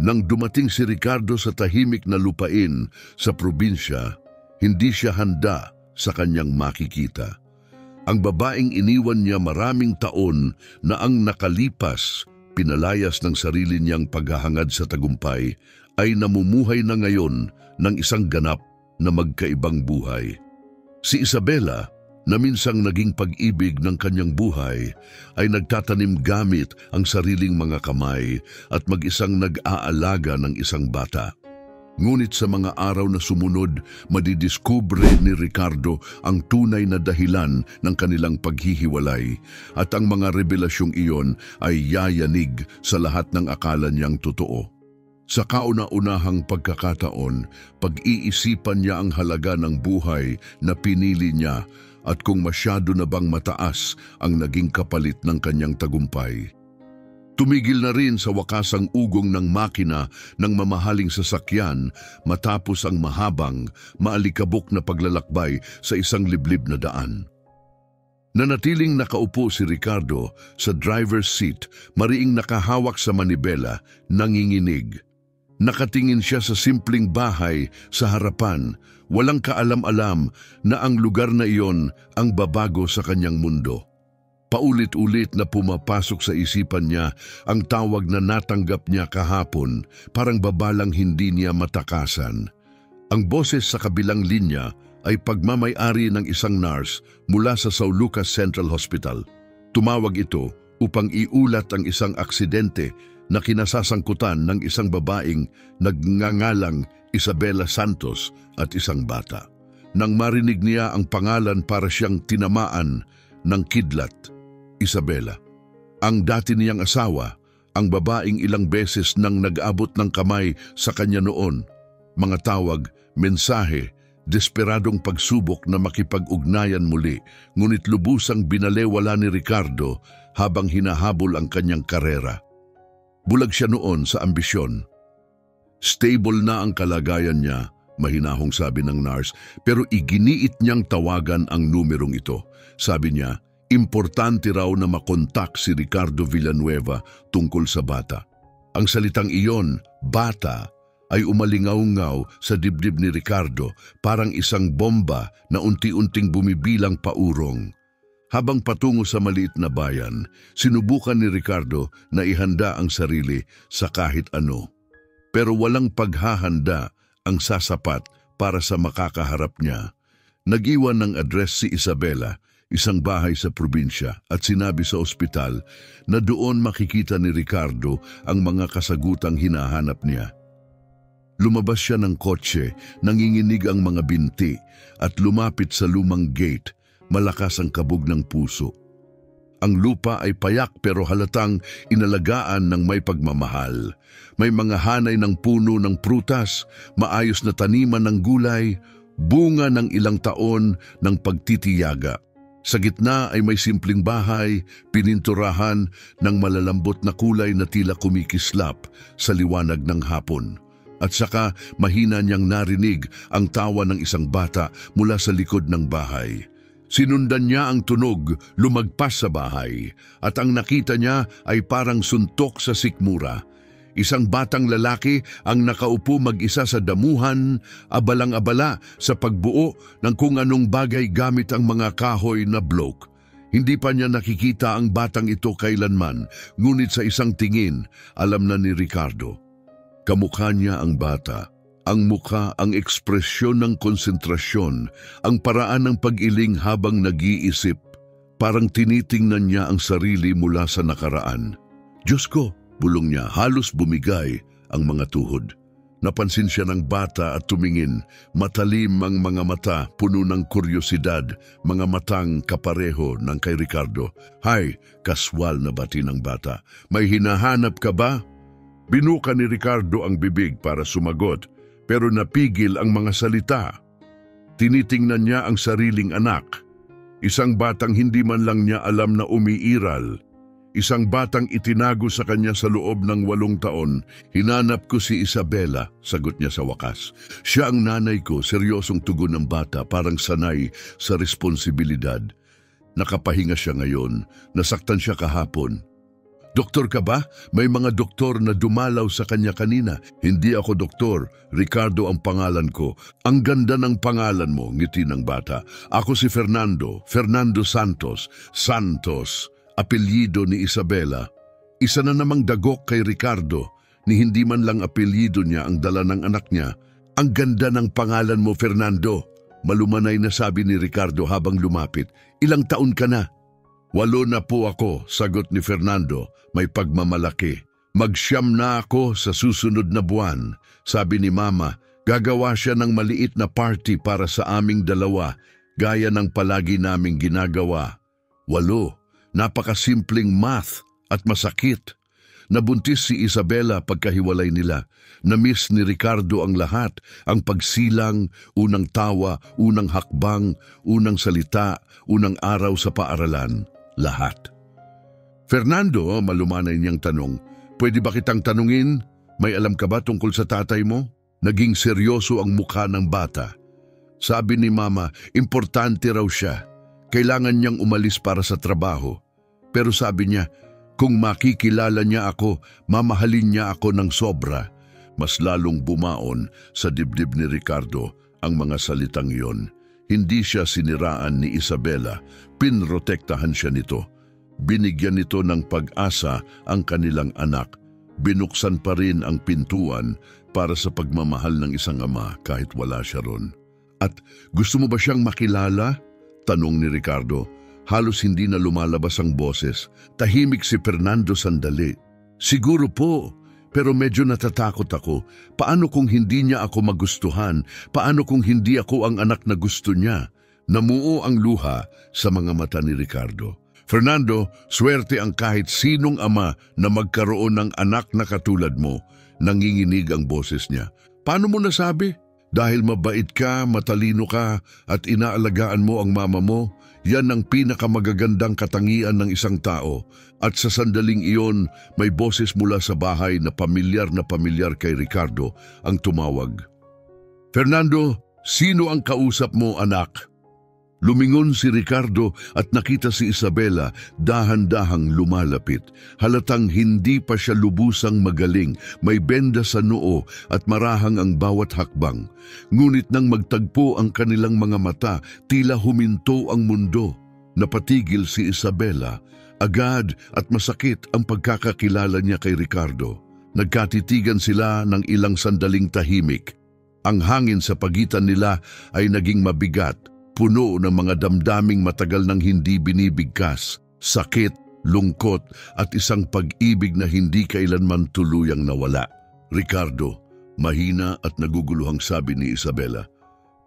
Nang dumating si Ricardo sa tahimik na lupain sa probinsya, hindi siya handa sa kanyang makikita. Ang babaeng iniwan niya maraming taon na ang nakalipas, pinalayas ng sarili niyang paghahangad sa tagumpay, ay namumuhay na ngayon ng isang ganap na magkaibang buhay. Si Isabela, na minsang naging pag-ibig ng kanyang buhay, ay nagtatanim gamit ang sariling mga kamay at mag-isang nag-aalaga ng isang bata. Ngunit sa mga araw na sumunod, madidiskubre ni Ricardo ang tunay na dahilan ng kanilang paghihiwalay at ang mga revelasyong iyon ay yayanig sa lahat ng akala niyang totoo. Sa kauna-unahang pagkakataon, pag-iisipan niya ang halaga ng buhay na pinili niya at kung masyado na bang mataas ang naging kapalit ng kanyang tagumpay. Tumigil na rin sa wakas ang ugong ng makina ng mamahaling sasakyan matapos ang mahabang, maalikabok na paglalakbay sa isang liblib na daan. Nanatiling nakaupo si Ricardo sa driver's seat, mariing nakahawak sa manibela, nanginginig. Nakatingin siya sa simpleng bahay sa harapan, walang kaalam-alam na ang lugar na iyon ang babago sa kanyang mundo. Paulit-ulit na pumapasok sa isipan niya ang tawag na natanggap niya kahapon, parang babalang hindi niya matakasan. Ang boses sa kabilang linya ay pagmamay-ari ng isang nurse mula sa São Lucas Central Hospital. Tumawag ito upang iulat ang isang aksidente na kinasasangkutan ng isang babaeng nagngangalang Isabela Santos at isang bata. Nang marinig niya ang pangalan, para siyang tinamaan ng kidlat. Isabela, ang dati niyang asawa, ang babaeng ilang beses nang nag-abot ng kamay sa kanya noon. Mga tawag, mensahe, desperadong pagsubok na makipag-ugnayan muli, ngunit lubusang binalewala ni Ricardo habang hinahabol ang kanyang karera. Bulag siya noon sa ambisyon. Stable na ang kalagayan niya, mahinahong sabi ng nurse, pero iginiit niyang tawagan ang numerong ito. Sabi niya, importante raw na makontak si Ricardo Villanueva tungkol sa bata. Ang salitang iyon, bata, ay umalingaw-ngaw sa dibdib ni Ricardo, parang isang bomba na unti-unting bumibilang paurong. Habang patungo sa maliit na bayan, sinubukan ni Ricardo na ihanda ang sarili sa kahit ano. Pero walang paghahanda ang sasapat para sa makakaharap niya. Nag-iwan ng address si Isabela, isang bahay sa probinsya, at sinabi sa ospital na doon makikita ni Ricardo ang mga kasagutang hinahanap niya. Lumabas siya ng kotse, nanginginig ang mga binti, at lumapit sa lumang gate. Malakas ang kabog ng puso. Ang lupa ay payak pero halatang inalagaan ng may pagmamahal. May mga hanay ng puno ng prutas, maayos na taniman ng gulay, bunga ng ilang taon ng pagtitiyaga. Sa gitna ay may simpleng bahay, pininturahan ng malalambot na kulay na tila kumikislap sa liwanag ng hapon. At saka mahina niyang narinig ang tawa ng isang bata mula sa likod ng bahay. Sinundan niya ang tunog, lumagpas sa bahay, at ang nakita niya ay parang suntok sa sikmura. Isang batang lalaki ang nakaupo mag-isa sa damuhan, abalang-abala sa pagbuo ng kung anong bagay gamit ang mga kahoy na bloke. Hindi pa niya nakikita ang batang ito kailanman, ngunit sa isang tingin, alam na ni Ricardo. Kamukha niya ang bata. Ang mukha, ang ekspresyon ng konsentrasyon, ang paraan ng pag-iling habang nag-iisip, parang tinitingnan niya ang sarili mula sa nakaraan. Diyos ko, bulong niya, halos bumigay ang mga tuhod. Napansin siya ng bata at tumingin, matalim ang mga mata, puno ng kuryosidad, mga matang kapareho ng kay Ricardo. Hay, kaswal na bati ng bata. May hinahanap ka ba? Binuka ni Ricardo ang bibig para sumagot, pero napigil ang mga salita. Tinitingnan niya ang sariling anak. Isang batang hindi man lang niya alam na umiiral. Isang batang itinago sa kanya sa loob ng 8 taon. Hinanap ko si Isabela, sagot niya sa wakas. Siya ang nanay ko, seryosong tugon ng bata, parang sanay sa responsibilidad. Nakapahinga siya ngayon, nasaktan siya kahapon. Doktor ka ba? May mga doktor na dumalaw sa kanya kanina. Hindi ako doktor. Ricardo ang pangalan ko. Ang ganda ng pangalan mo, ngiti ng bata. Ako si Fernando. Fernando Santos. Santos, apelyido ni Isabela. Isa na namang dagok kay Ricardo, ni hindi man lang apelyido niya ang dala ng anak niya. Ang ganda ng pangalan mo, Fernando. Malumanay na sabi ni Ricardo habang lumapit. Ilang taon ka na? 8 na po ako, sagot ni Fernando, may pagmamalaki. Magsyam na ako sa susunod na buwan. Sabi ni Mama, gagawa siya ng maliit na party para sa aming dalawa, gaya ng palagi naming ginagawa. 8, napakasimpleng math at masakit. Nabuntis si Isabela pagkahiwalay nila. Na-miss ni Ricardo ang lahat, ang pagsilang, unang tawa, unang hakbang, unang salita, unang araw sa paaralan. Lahat. Fernando, malumanay niyang tanong, pwede ba kitang tanungin? May alam ka ba tungkol sa tatay mo? Naging seryoso ang mukha ng bata. Sabi ni Mama, importante raw siya. Kailangan niyang umalis para sa trabaho. Pero sabi niya, kung makikilala niya ako, mamahalin niya ako ng sobra. Mas lalong bumaon sa dibdib ni Ricardo ang mga salitang iyon. Hindi siya siniraan ni Isabela, pinrotektahan siya nito. Binigyan nito ng pag-asa ang kanilang anak. Binuksan pa rin ang pintuan para sa pagmamahal ng isang ama kahit wala siya ron. At gusto mo ba siyang makilala? Tanong ni Ricardo. Halos hindi na lumalabas ang boses. Tahimik si Fernando sandali. Siguro po, pero medyo natatakot ako. Paano kung hindi niya ako magustuhan? Paano kung hindi ako ang anak na gusto niya? Namuo ang luha sa mga mata ni Ricardo. Fernando, swerte ang kahit sinong ama na magkaroon ng anak na katulad mo. Nanginginig ang boses niya. Paano mo nasabi? Dahil mabait ka, matalino ka, at inaalagaan mo ang mama mo, yan ang pinakamagagandang katangian ng isang tao. At sa sandaling iyon, may boses mula sa bahay na pamilyar kay Ricardo ang tumawag. Fernando, sino ang kausap mo, anak? Lumingon si Ricardo at nakita si Isabela dahan-dahang lumalapit. Halatang hindi pa siya lubusang magaling, may benda sa noo at marahang ang bawat hakbang. Ngunit nang magtagpo ang kanilang mga mata, tila huminto ang mundo. Napatigil si Isabela. Agad at masakit ang pagkakakilala niya kay Ricardo. Nagkatitigan sila ng ilang sandaling tahimik. Ang hangin sa pagitan nila ay naging mabigat, puno ng mga damdaming matagal nang hindi binibigkas, sakit, lungkot at isang pag-ibig na hindi kailanman tuluyang nawala. Ricardo, mahina at naguguluhang sabi ni Isabela.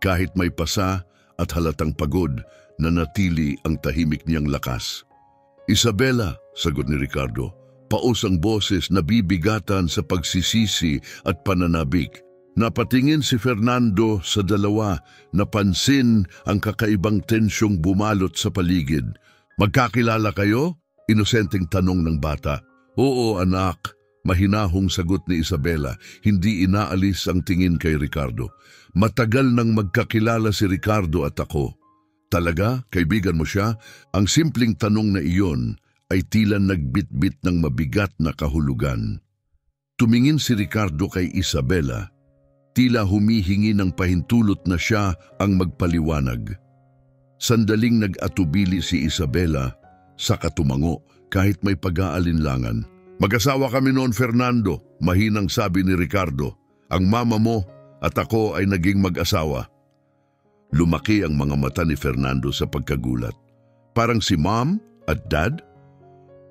Kahit may pasa at halatang pagod, nanatili ang tahimik niyang lakas. Isabela, sagot ni Ricardo, paos ang boses na bibigatan sa pagsisisi at pananabik. Napatingin si Fernando sa dalawa, napansin ang kakaibang tensyong bumalot sa paligid. Magkakilala kayo? Inosenteng tanong ng bata. Oo, anak. Mahinahong sagot ni Isabela, hindi inaalis ang tingin kay Ricardo. Matagal nang magkakilala si Ricardo at ako. Talaga? Kaibigan mo siya? Ang simpleng tanong na iyon ay tila nagbitbit ng mabigat na kahulugan. Tumingin si Ricardo kay Isabela. Tila humihingi ng pahintulot na siya ang magpaliwanag. Sandaling nag-atubili si Isabela, saka tumango kahit may pag-aalinlangan. Mag-asawa kami noon, Fernando, mahinang sabi ni Ricardo. Ang mama mo at ako ay naging mag-asawa. Lumaki ang mga mata ni Fernando sa pagkagulat. Parang si mom at dad?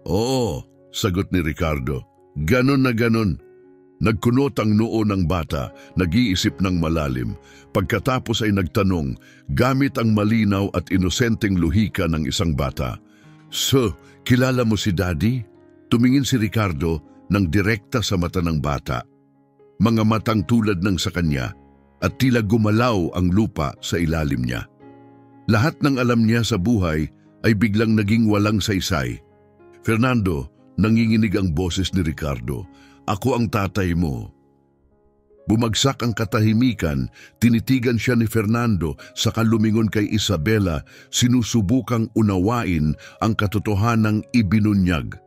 Oo, sagot ni Ricardo. Ganon na ganon. Nagkunot ang noo ng bata, nag-iisip ng malalim. Pagkatapos ay nagtanong, gamit ang malinaw at inosenteng luhika ng isang bata. So, kilala mo si Daddy? Tumingin si Ricardo ng direkta sa mata ng bata. Mga matang tulad ng sa kanya at tila gumalaw ang lupa sa ilalim niya. Lahat ng alam niya sa buhay ay biglang naging walang saysay. Fernando, nanginginig ang boses ni Ricardo. Ako ang tatay mo. Bumagsak ang katahimikan, tinitigan siya ni Fernando, saka lumingon kay Isabela, sinusubukang unawain ang katotohanang ibinunyag.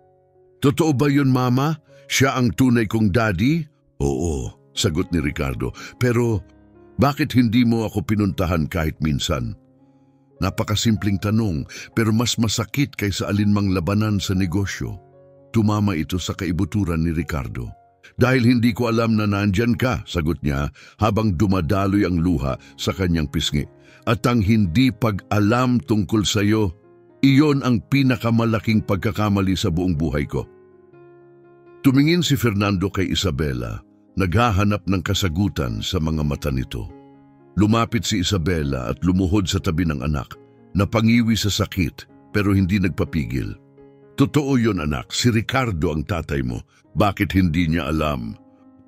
Totoo ba yun, Mama? Siya ang tunay kong daddy? Oo, sagot ni Ricardo. Pero bakit hindi mo ako pinuntahan kahit minsan? Napakasimpleng tanong, pero mas masakit kaysa alinmang labanan sa negosyo. Tumama ito sa kaibuturan ni Ricardo. Dahil hindi ko alam na nandyan ka, sagot niya habang dumadaloy ang luha sa kanyang pisngi. At ang hindi pag-alam tungkol sa iyo, iyon ang pinakamalaking pagkakamali sa buong buhay ko. Tumingin si Fernando kay Isabela, naghahanap ng kasagutan sa mga mata nito. Lumapit si Isabela at lumuhod sa tabi ng anak, napangiwi sa sakit pero hindi nagpapigil. Totoo yon anak, si Ricardo ang tatay mo. Bakit hindi niya alam?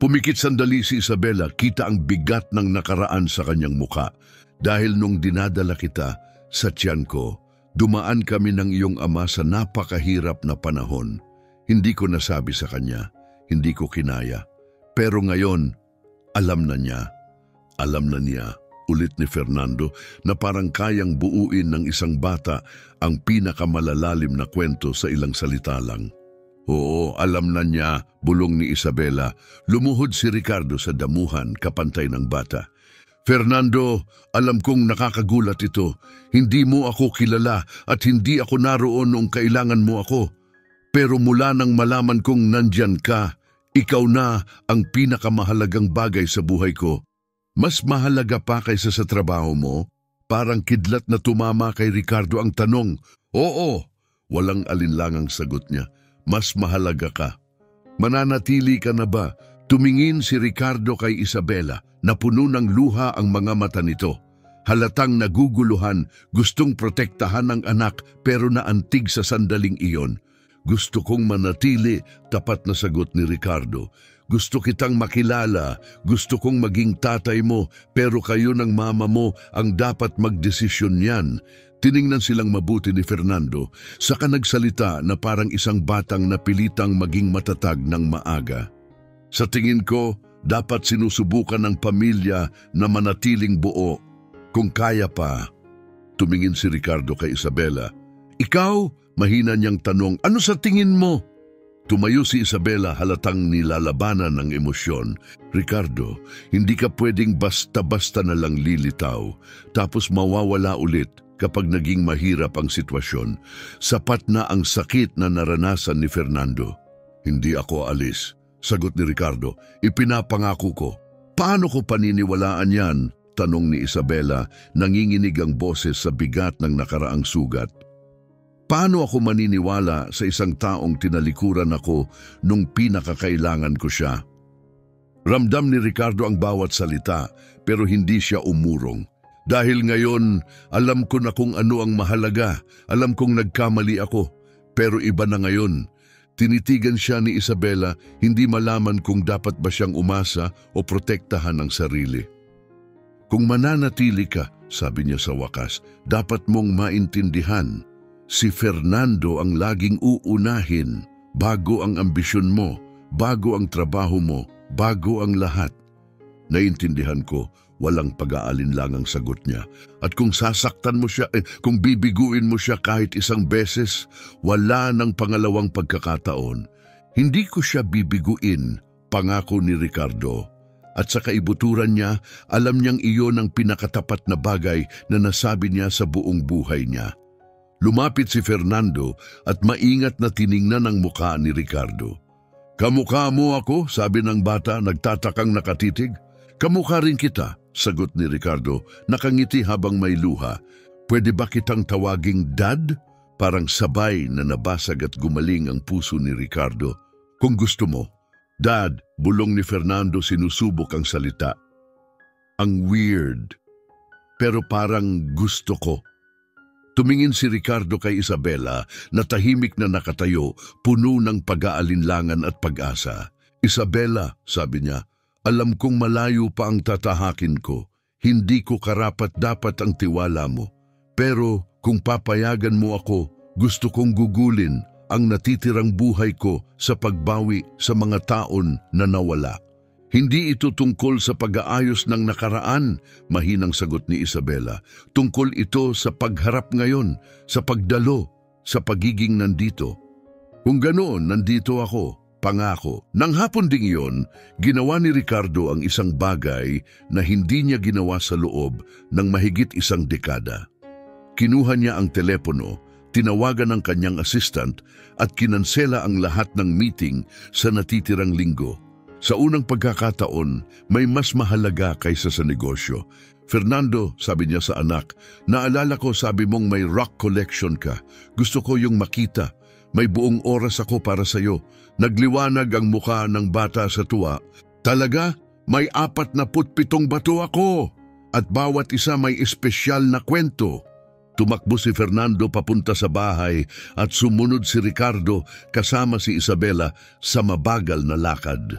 Pumikit sandali si Isabela, kita ang bigat ng nakaraan sa kanyang muka. Dahil nung dinadala kita sa tiyan ko, dumaan kami ng iyong ama sa napakahirap na panahon. Hindi ko nasabi sa kanya, hindi ko kinaya. Pero ngayon, alam na niya. Alam na niya, ulit ni Fernando, na parang kayang buuin ng isang bata ang pinakamalalalim na kwento sa ilang salita lang. Oo, alam na niya, bulong ni Isabela. Lumuhod si Ricardo sa damuhan, kapantay ng bata. Fernando, alam kong nakakagulat ito. Hindi mo ako kilala at hindi ako naroon nung kailangan mo ako. Pero mula nang malaman kong nandyan ka, ikaw na ang pinakamahalagang bagay sa buhay ko. Mas mahalaga pa kaysa sa trabaho mo? Parang kidlat na tumama kay Ricardo ang tanong. Oo, walang alinlangang sagot niya. Mas mahalaga ka. Mananatili ka na ba? Tumingin si Ricardo kay Isabela na puno ng luha ang mga mata nito. Halatang naguguluhan, gustong protektahan ng anak pero naantig sa sandaling iyon. Gusto kong manatili, tapat na sagot ni Ricardo. Gusto kitang makilala, gusto kong maging tatay mo, pero kayo ng mama mo ang dapat magdesisyon niyan. Tiningnan silang mabuti ni Fernando, saka nagsalita na parang isang batang napilitang maging matatag ng maaga. Sa tingin ko, dapat sinusubukan ng pamilya na manatiling buo. Kung kaya pa, tumingin si Ricardo kay Isabela. Ikaw? Mahina niyang tanong, ano sa tingin mo? Tumayo si Isabela halatang nilalabanan ng emosyon. Ricardo, hindi ka pwedeng basta-basta na lang lilitaw, tapos mawawala ulit kapag naging mahirap ang sitwasyon. Sapat na ang sakit na naranasan ni Fernando. Hindi ako alis, sagot ni Ricardo. Ipinapangako ko. Paano ko paniniwalaan yan? Tanong ni Isabela, nanginginig ang boses sa bigat ng nakaraang sugat. Paano ako maniniwala sa isang taong tinalikuran ako nung pinakakailangan ko siya? Ramdam ni Ricardo ang bawat salita pero hindi siya umurong. Dahil ngayon, alam ko na kung ano ang mahalaga. Alam kong nagkamali ako. Pero iba na ngayon. Tinitigan siya ni Isabela, hindi malaman kung dapat ba siyang umasa o protektahan ang sarili. Kung mananatili ka, sabi niya sa wakas, dapat mong maintindihan. Si Fernando ang laging uunahin, bago ang ambisyon mo, bago ang trabaho mo, bago ang lahat. Naintindihan ko, walang pag-aalinlang ang sagot niya. At kung sasaktan mo siya, kung bibiguin mo siya kahit isang beses, wala ng pangalawang pagkakataon. Hindi ko siya bibiguin, pangako ni Ricardo. At sa kaibuturan niya, alam niyang iyon ang pinakatapat na bagay na nasabi niya sa buong buhay niya. Lumapit si Fernando at maingat na tiningnan ang mukha ni Ricardo. Kamukha mo ako, sabi ng bata, nagtatakang nakatitig. Kamukha rin kita, sagot ni Ricardo, nakangiti habang may luha. Pwede ba kitang tawaging dad? Parang sabay na nabasag at gumaling ang puso ni Ricardo. Kung gusto mo. Dad, bulong ni Fernando, sinusubok ang salita. Ang weird, pero parang gusto ko. Tumingin si Ricardo kay Isabela na tahimik na nakatayo, puno ng pag-aalinlangan at pag-asa. Isabela, sabi niya, alam kong malayo pa ang tatahakin ko. Hindi ko karapat-dapat ang tiwala mo. Pero kung papayagan mo ako, gusto kong gugulin ang natitirang buhay ko sa pagbawi sa mga taon na nawala. Hindi ito tungkol sa pag-aayos ng nakaraan, mahinang sagot ni Isabela. Tungkol ito sa pagharap ngayon, sa pagdalo, sa pagiging nandito. Kung ganoon, nandito ako, pangako. Nang hapon ding iyon, ginawa ni Ricardo ang isang bagay na hindi niya ginawa sa loob ng mahigit isang dekada. Kinuha niya ang telepono, tinawagan ang kanyang assistant at kinansela ang lahat ng meeting sa natitirang linggo. Sa unang pagkakataon, may mas mahalaga kaysa sa negosyo. Fernando, sabi niya sa anak, naalala ko sabi mong may rock collection ka. Gusto ko yung makita. May buong oras ako para sa'yo. Nagliwanag ang mukha ng bata sa tuwa. Talaga? May 47 bato ako. At bawat isa may espesyal na kwento. Tumakbo si Fernando papunta sa bahay at sumunod si Ricardo kasama si Isabela sa mabagal na lakad.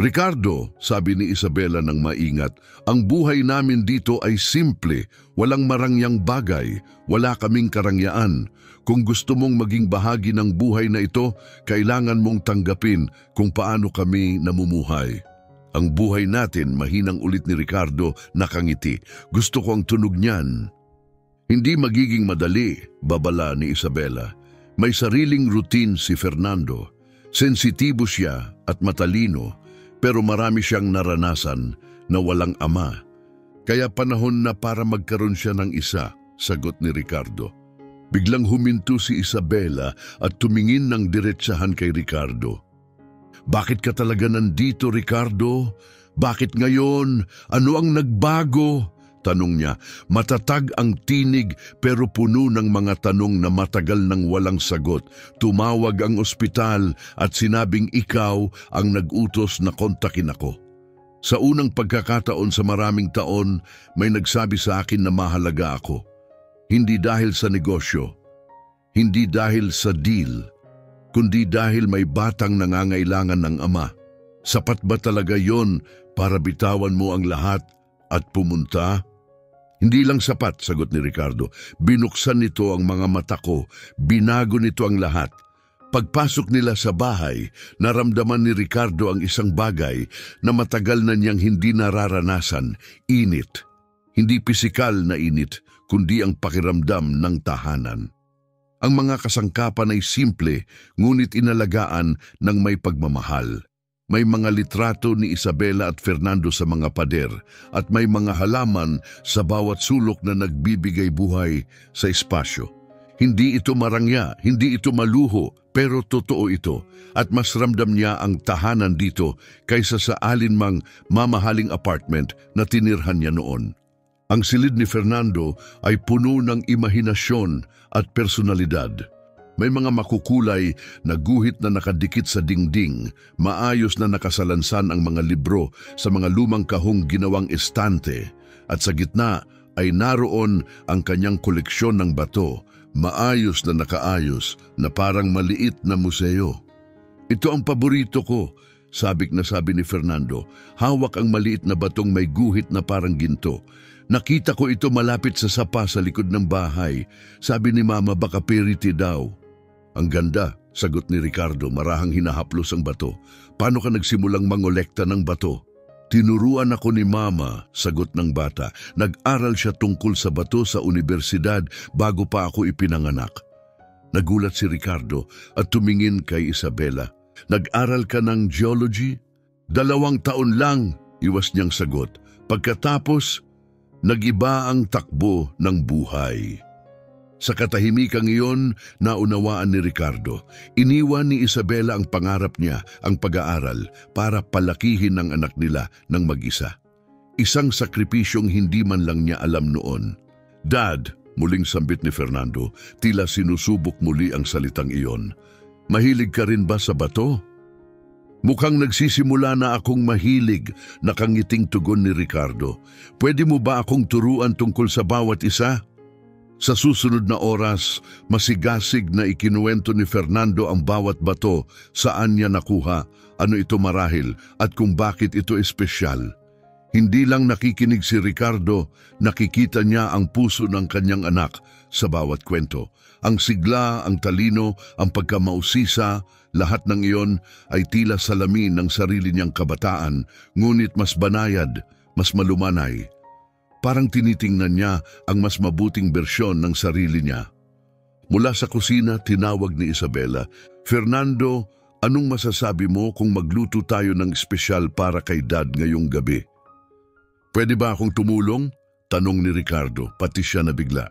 Ricardo, sabi ni Isabela ng maingat, ang buhay namin dito ay simple, walang marangyang bagay, wala kaming karangyaan. Kung gusto mong maging bahagi ng buhay na ito, kailangan mong tanggapin kung paano kami namumuhay. Ang buhay natin, mahinang ulit ni Ricardo, nakangiti. Gusto ko ang tunog niyan. Hindi magiging madali, babala ni Isabela. May sariling routine si Fernando. Sensitibo siya at matalino, pero marami siyang naranasan na walang ama. Kaya panahon na para magkaroon siya ng isa, sagot ni Ricardo. Biglang huminto si Isabela at tumingin ng diretsahan kay Ricardo. Bakit ka talaga nandito, Ricardo? Bakit ngayon? Ano ang nagbago? Tanong niya. Matatag ang tinig pero puno ng mga tanong na matagal nang walang sagot. Tumawag ang ospital at sinabing ikaw ang nag-utos na kontakin ako. Sa unang pagkakataon sa maraming taon, may nagsabi sa akin na mahalaga ako. Hindi dahil sa negosyo, hindi dahil sa deal, kundi dahil may batang nangangailangan ng ama. Sapat ba talaga yon para bitawan mo ang lahat at pumunta? Hindi lang sapat, sagot ni Ricardo. Binuksan nito ang mga mata ko, binago nito ang lahat. Pagpasok nila sa bahay, naramdaman ni Ricardo ang isang bagay na matagal na niyang hindi nararanasan, init. Hindi pisikal na init, kundi ang pakiramdam ng tahanan. Ang mga kasangkapan ay simple, ngunit inalagaan ng may pagmamahal. May mga litrato ni Isabela at Fernando sa mga pader at may mga halaman sa bawat sulok na nagbibigay buhay sa espasyo. Hindi ito marangya, hindi ito maluho, pero totoo ito at mas ramdam niya ang tahanan dito kaysa sa alinmang mamahaling apartment na tinirhan niya noon. Ang silid ni Fernando ay puno ng imahinasyon at personalidad. May mga makukulay na guhit na nakadikit sa dingding, maayos na nakasalansan ang mga libro sa mga lumang kahong ginawang estante, at sa gitna ay naroon ang kanyang koleksyon ng bato, maayos na nakaayos na parang maliit na museo. Ito ang paborito ko, sabik na sabi ni Fernando, hawak ang maliit na batong may guhit na parang ginto. Nakita ko ito malapit sa sapa sa likod ng bahay. Sabi ni Mama baka purity daw. Ang ganda, sagot ni Ricardo, marahang hinahaplos ang bato. Paano ka nagsimulang mangolekta ng bato? Tinuruan ako ni Mama, sagot ng bata. Nag-aral siya tungkol sa bato sa universidad bago pa ako ipinanganak. Nagulat si Ricardo at tumingin kay Isabela. Nag-aral ka ng geology? 2 taon lang, iwas niyang sagot. Pagkatapos, nag-iba ang takbo ng buhay. Sa katahimikang iyon, naunawaan ni Ricardo. Iniwan ni Isabela ang pangarap niya, ang pag-aaral, para palakihin ang anak nila ng mag-isa. Isang sakripisyong hindi man lang niya alam noon. Dad, muling sambit ni Fernando, tila sinusubok muli ang salitang iyon. Mahilig ka rin ba sa bato? Mukhang nagsisimula na akong mahilig, nakangiting tugon ni Ricardo. Pwede mo ba akong turuan tungkol sa bawat isa? Sa susunod na oras, masigasig na ikinuwento ni Fernando ang bawat bato, saan niya nakuha, ano ito marahil, at kung bakit ito espesyal. Hindi lang nakikinig si Ricardo, nakikita niya ang puso ng kanyang anak sa bawat kwento. Ang sigla, ang talino, ang pagkamausisa, lahat ng iyon ay tila salamin ng sarili niyang kabataan, ngunit mas banayad, mas malumanay. Parang tinitingnan niya ang mas mabuting bersyon ng sarili niya. Mula sa kusina, tinawag ni Isabela, "Fernando, anong masasabi mo kung magluto tayo ng espesyal para kay Dad ngayong gabi?" "Pwede ba akong tumulong?" tanong ni Ricardo, pati siya nabigla.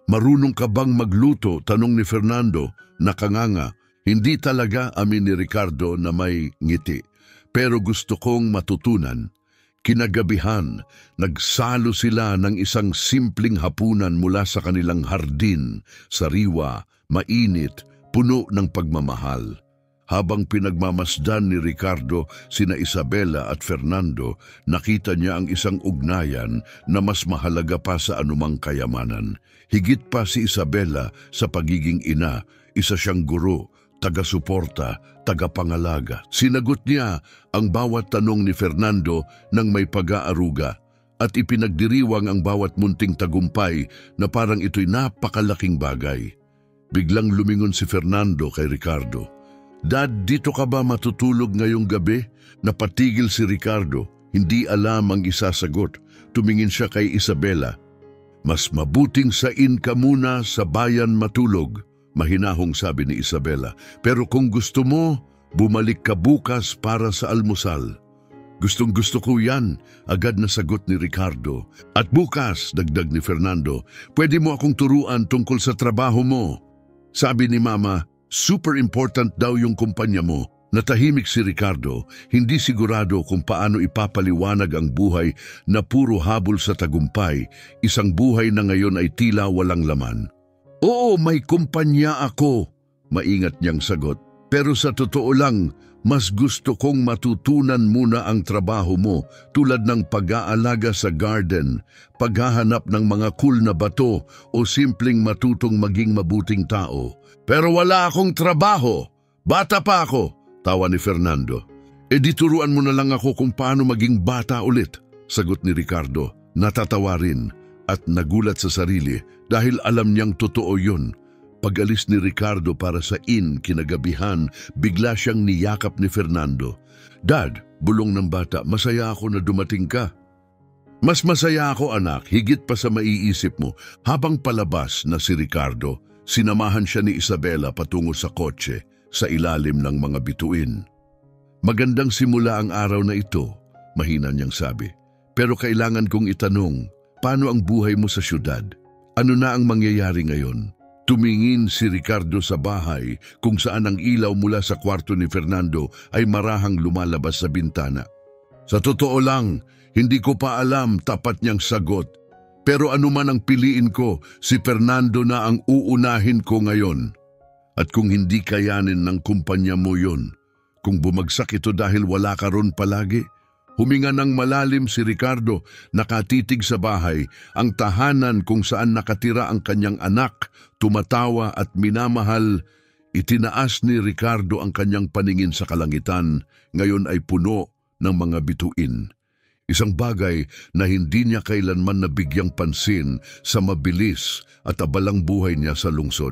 "Marunong ka bang magluto?" tanong ni Fernando, nakanganga. Hindi talaga, amin ni Ricardo na may ngiti. "Pero gusto kong matutunan." Kinagabihan, nagsalo sila ng isang simpleng hapunan mula sa kanilang hardin, sariwa, mainit, puno ng pagmamahal. Habang pinagmamasdan ni Ricardo sina Isabela at Fernando, nakita niya ang isang ugnayan na mas mahalaga pa sa anumang kayamanan. Higit pa si Isabela sa pagiging ina, isa siyang guro, taga-suporta, taga-pangalaga. Sinagot niya ang bawat tanong ni Fernando ng may pag-aaruga at ipinagdiriwang ang bawat munting tagumpay na parang ito'y napakalaking bagay. Biglang lumingon si Fernando kay Ricardo. "Dad, dito ka ba matutulog ngayong gabi?" Napatigil si Ricardo, hindi alam ang isasagot. Tumingin siya kay Isabela. "Mas mabuting sain ka muna sa bayan matulog," mahinahong sabi ni Isabela. "Pero kung gusto mo, bumalik ka bukas para sa almusal." "Gustong-gusto ko yan," agad na sagot ni Ricardo. "At bukas," dagdag ni Fernando, "pwede mo akong turuan tungkol sa trabaho mo." Sabi ni Mama, super important daw yung kumpanya mo. Natahimik si Ricardo, hindi sigurado kung paano ipapaliwanag ang buhay na puro habol sa tagumpay, isang buhay na ngayon ay tila walang laman. "Oo, may kumpanya ako," maingat niyang sagot. "Pero sa totoo lang, mas gusto kong matutunan muna ang trabaho mo tulad ng pag-aalaga sa garden, paghahanap ng mga cool na bato o simpleng matutong maging mabuting tao." "Pero wala akong trabaho. Bata pa ako," tawa ni Fernando. "E di turuan mo na lang ako kung paano maging bata ulit," sagot ni Ricardo. Natatawa rin at nagulat sa sarili dahil alam niyang totoo yun. Pag-alis ni Ricardo para sa inn kinagabihan, bigla siyang niyakap ni Fernando. "Dad," bulong ng bata, "masaya ako na dumating ka." "Mas masaya ako, anak, higit pa sa maiisip mo." Habang palabas na si Ricardo, sinamahan siya ni Isabela patungo sa kotse sa ilalim ng mga bituin. "Magandang simula ang araw na ito," mahina niyang sabi. "Pero kailangan kong itanong, paano ang buhay mo sa syudad? Ano na ang mangyayari ngayon?" Tumingin si Ricardo sa bahay kung saan ang ilaw mula sa kwarto ni Fernando ay marahang lumalabas sa bintana. "Sa totoo lang, hindi ko pa alam," tapat niyang sagot. "Pero ano man ang piliin ko, si Fernando na ang uunahin ko ngayon. At kung hindi kayanin ng kumpanya mo yun, kung bumagsak ito dahil wala ka ron palagi." Huminga ng malalim si Ricardo, nakatitig sa bahay, ang tahanan kung saan nakatira ang kanyang anak, tumatawa at minamahal. Itinaas ni Ricardo ang kanyang paningin sa kalangitan, ngayon ay puno ng mga bituin. Isang bagay na hindi niya kailanman nabigyang pansin sa mabilis at abalang buhay niya sa lungsod.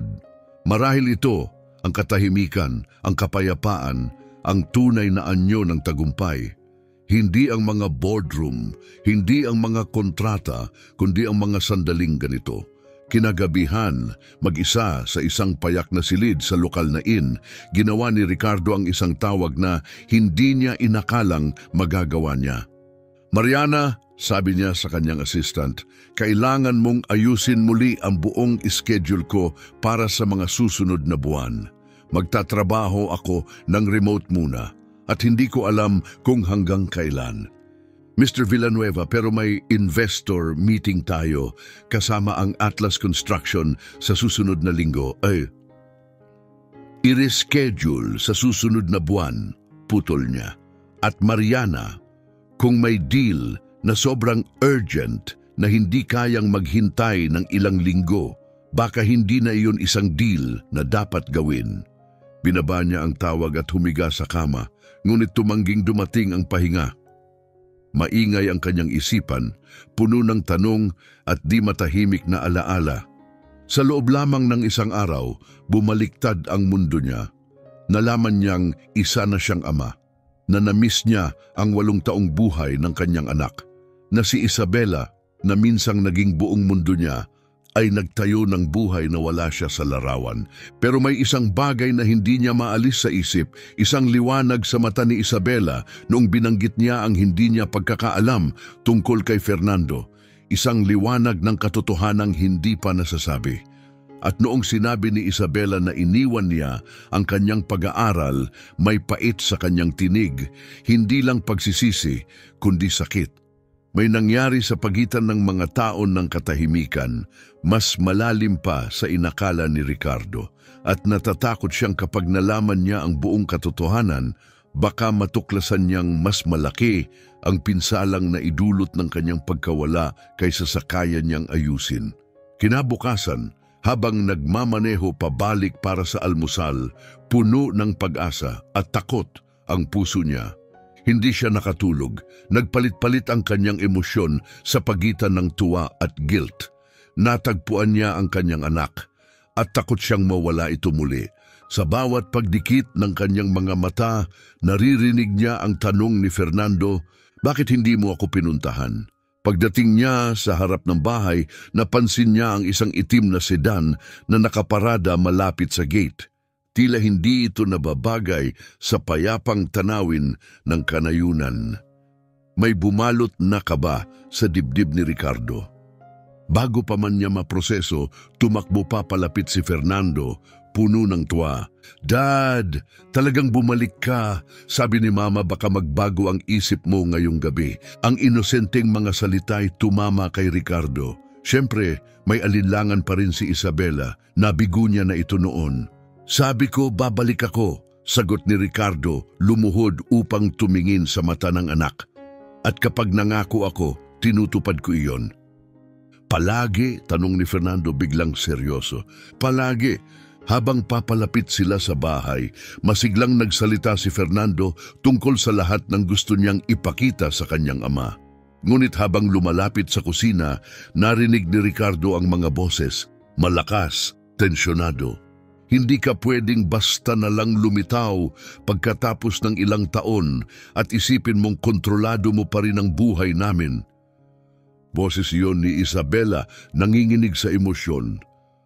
Marahil ito, ang katahimikan, ang kapayapaan, ang tunay na anyo ng tagumpay. Hindi ang mga boardroom, hindi ang mga kontrata, kundi ang mga sandaling ganito. Kinagabihan, mag-isa sa isang payak na silid sa lokal na inn, ginawa ni Ricardo ang isang tawag na hindi niya inakalang magagawa niya. "Mariana," sabi niya sa kanyang assistant, "kailangan mong ayusin muli ang buong schedule ko para sa mga susunod na buwan. Magtatrabaho ako ng remote muna. At hindi ko alam kung hanggang kailan. Mr. Villanueva, pero may investor meeting tayo kasama ang Atlas Construction sa susunod na linggo." "I-reschedule sa susunod na buwan," putol niya. "At Mariana, kung may deal na sobrang urgent na hindi kayang maghintay ng ilang linggo, baka hindi na iyon isang deal na dapat gawin." Binaba niya ang tawag at humiga sa kama, ngunit tumangging dumating ang pahinga. Maingay ang kanyang isipan, puno ng tanong at di matahimik na alaala. Sa loob lamang ng isang araw, bumaliktad ang mundo niya. Nalaman niyang isa na siyang ama, na namiss niya ang 8 taong buhay ng kanyang anak, na si Isabela na minsang naging buong mundo niya ay nagtayo ng buhay na wala siya sa larawan. Pero may isang bagay na hindi niya maalis sa isip, isang liwanag sa mata ni Isabela noong binanggit niya ang hindi niya pagkakaalam tungkol kay Fernando. Isang liwanag ng katotohanang hindi pa nasasabi. At noong sinabi ni Isabela na iniwan niya ang kanyang pag-aaral, may pait sa kanyang tinig, hindi lang pagsisisi, kundi sakit. May nangyari sa pagitan ng mga taon ng katahimikan, mas malalim pa sa inakala ni Ricardo, at natatakot siyang kapag nalaman niya ang buong katotohanan, baka matuklasan niyang mas malaki ang pinsalang na idulot ng kanyang pagkawala kaysa sa kaya niyang ayusin. Kinabukasan, habang nagmamaneho pabalik para sa almusal, puno ng pag-asa at takot ang puso niya. Hindi siya nakatulog, nagpalit-palit ang kanyang emosyon sa pagitan ng tuwa at guilt. Natagpuan niya ang kanyang anak at takot siyang mawala ito muli. Sa bawat pagdikit ng kanyang mga mata, naririnig niya ang tanong ni Fernando, "Bakit hindi mo ako pinuntahan?" Pagdating niya sa harap ng bahay, napansin niya ang isang itim na sedan na nakaparada malapit sa gate. Tila hindi ito nababagay sa payapang tanawin ng kanayunan. May bumalot na kaba sa dibdib ni Ricardo. Bago pa man niya maproseso, tumakbo pa palapit si Fernando, puno ng tuwa. "Dad, talagang bumalik ka. Sabi ni Mama baka magbago ang isip mo ngayong gabi." Ang inosenteng mga salita'y tumama kay Ricardo. Siyempre, may alinlangan pa rin si Isabela. Nabigo niya na ito noon. "Sabi ko, babalik ako," sagot ni Ricardo, lumuhod upang tumingin sa mata ng anak. "At kapag nangako ako, tinutupad ko iyon." "Palagi?" tanong ni Fernando biglang seryoso. "Palagi." Habang papalapit sila sa bahay, masiglang nagsalita si Fernando tungkol sa lahat ng gusto niyang ipakita sa kanyang ama. Ngunit habang lumalapit sa kusina, narinig ni Ricardo ang mga boses, malakas, tensyonado. "Hindi ka pwedeng basta na lang lumitaw pagkatapos ng ilang taon at isipin mong kontrolado mo pa rin ang buhay namin." Boses iyon ni Isabela, nanginginig sa emosyon.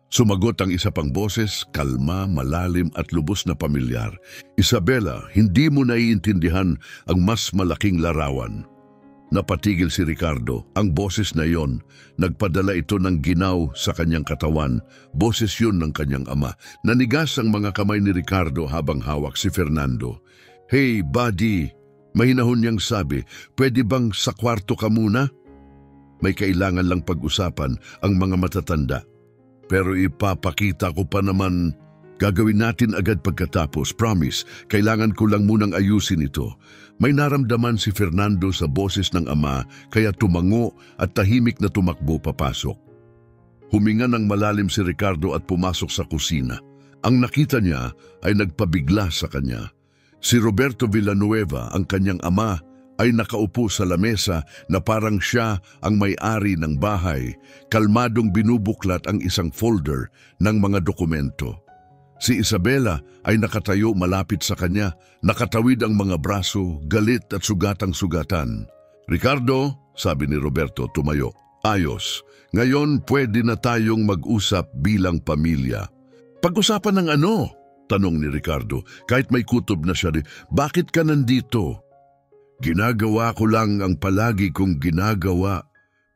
Sumagot ang isa pang boses, kalma, malalim at lubos na pamilyar. "Isabela, hindi mo naiintindihan ang mas malaking larawan." Napatigil si Ricardo. Ang boses na iyon, nagpadala ito ng ginaw sa kanyang katawan. Boses yun ng kanyang ama. Nanigas ang mga kamay ni Ricardo habang hawak si Fernando. "Hey, buddy," mahinahon niyang sabi, "pwede bang sa kwarto ka muna? May kailangan lang pag-usapan ang mga matatanda. Pero ipapakita ko pa naman, gagawin natin agad pagkatapos, promise, kailangan ko lang munang ayusin ito." May naramdaman si Fernando sa boses ng ama, kaya tumango at tahimik na tumakbo papasok. Huminga ng malalim si Ricardo at pumasok sa kusina. Ang nakita niya ay nagpabigla sa kanya. Si Roberto Villanueva, ang kanyang ama, ay nakaupo sa lamesa na parang siya ang may-ari ng bahay, kalmadong binubuklat ang isang folder ng mga dokumento. Si Isabela ay nakatayo malapit sa kanya, nakatawid ang mga braso, galit at sugatang-sugatan. "Ricardo," sabi ni Roberto, tumayo. "Ayos. Ngayon pwede na tayong mag-usap bilang pamilya." "Pag-usapan ng ano?" tanong ni Ricardo. Kahit may kutob na siya, "Bakit ka nandito?" "Ginagawa ko lang ang palagi kong ginagawa.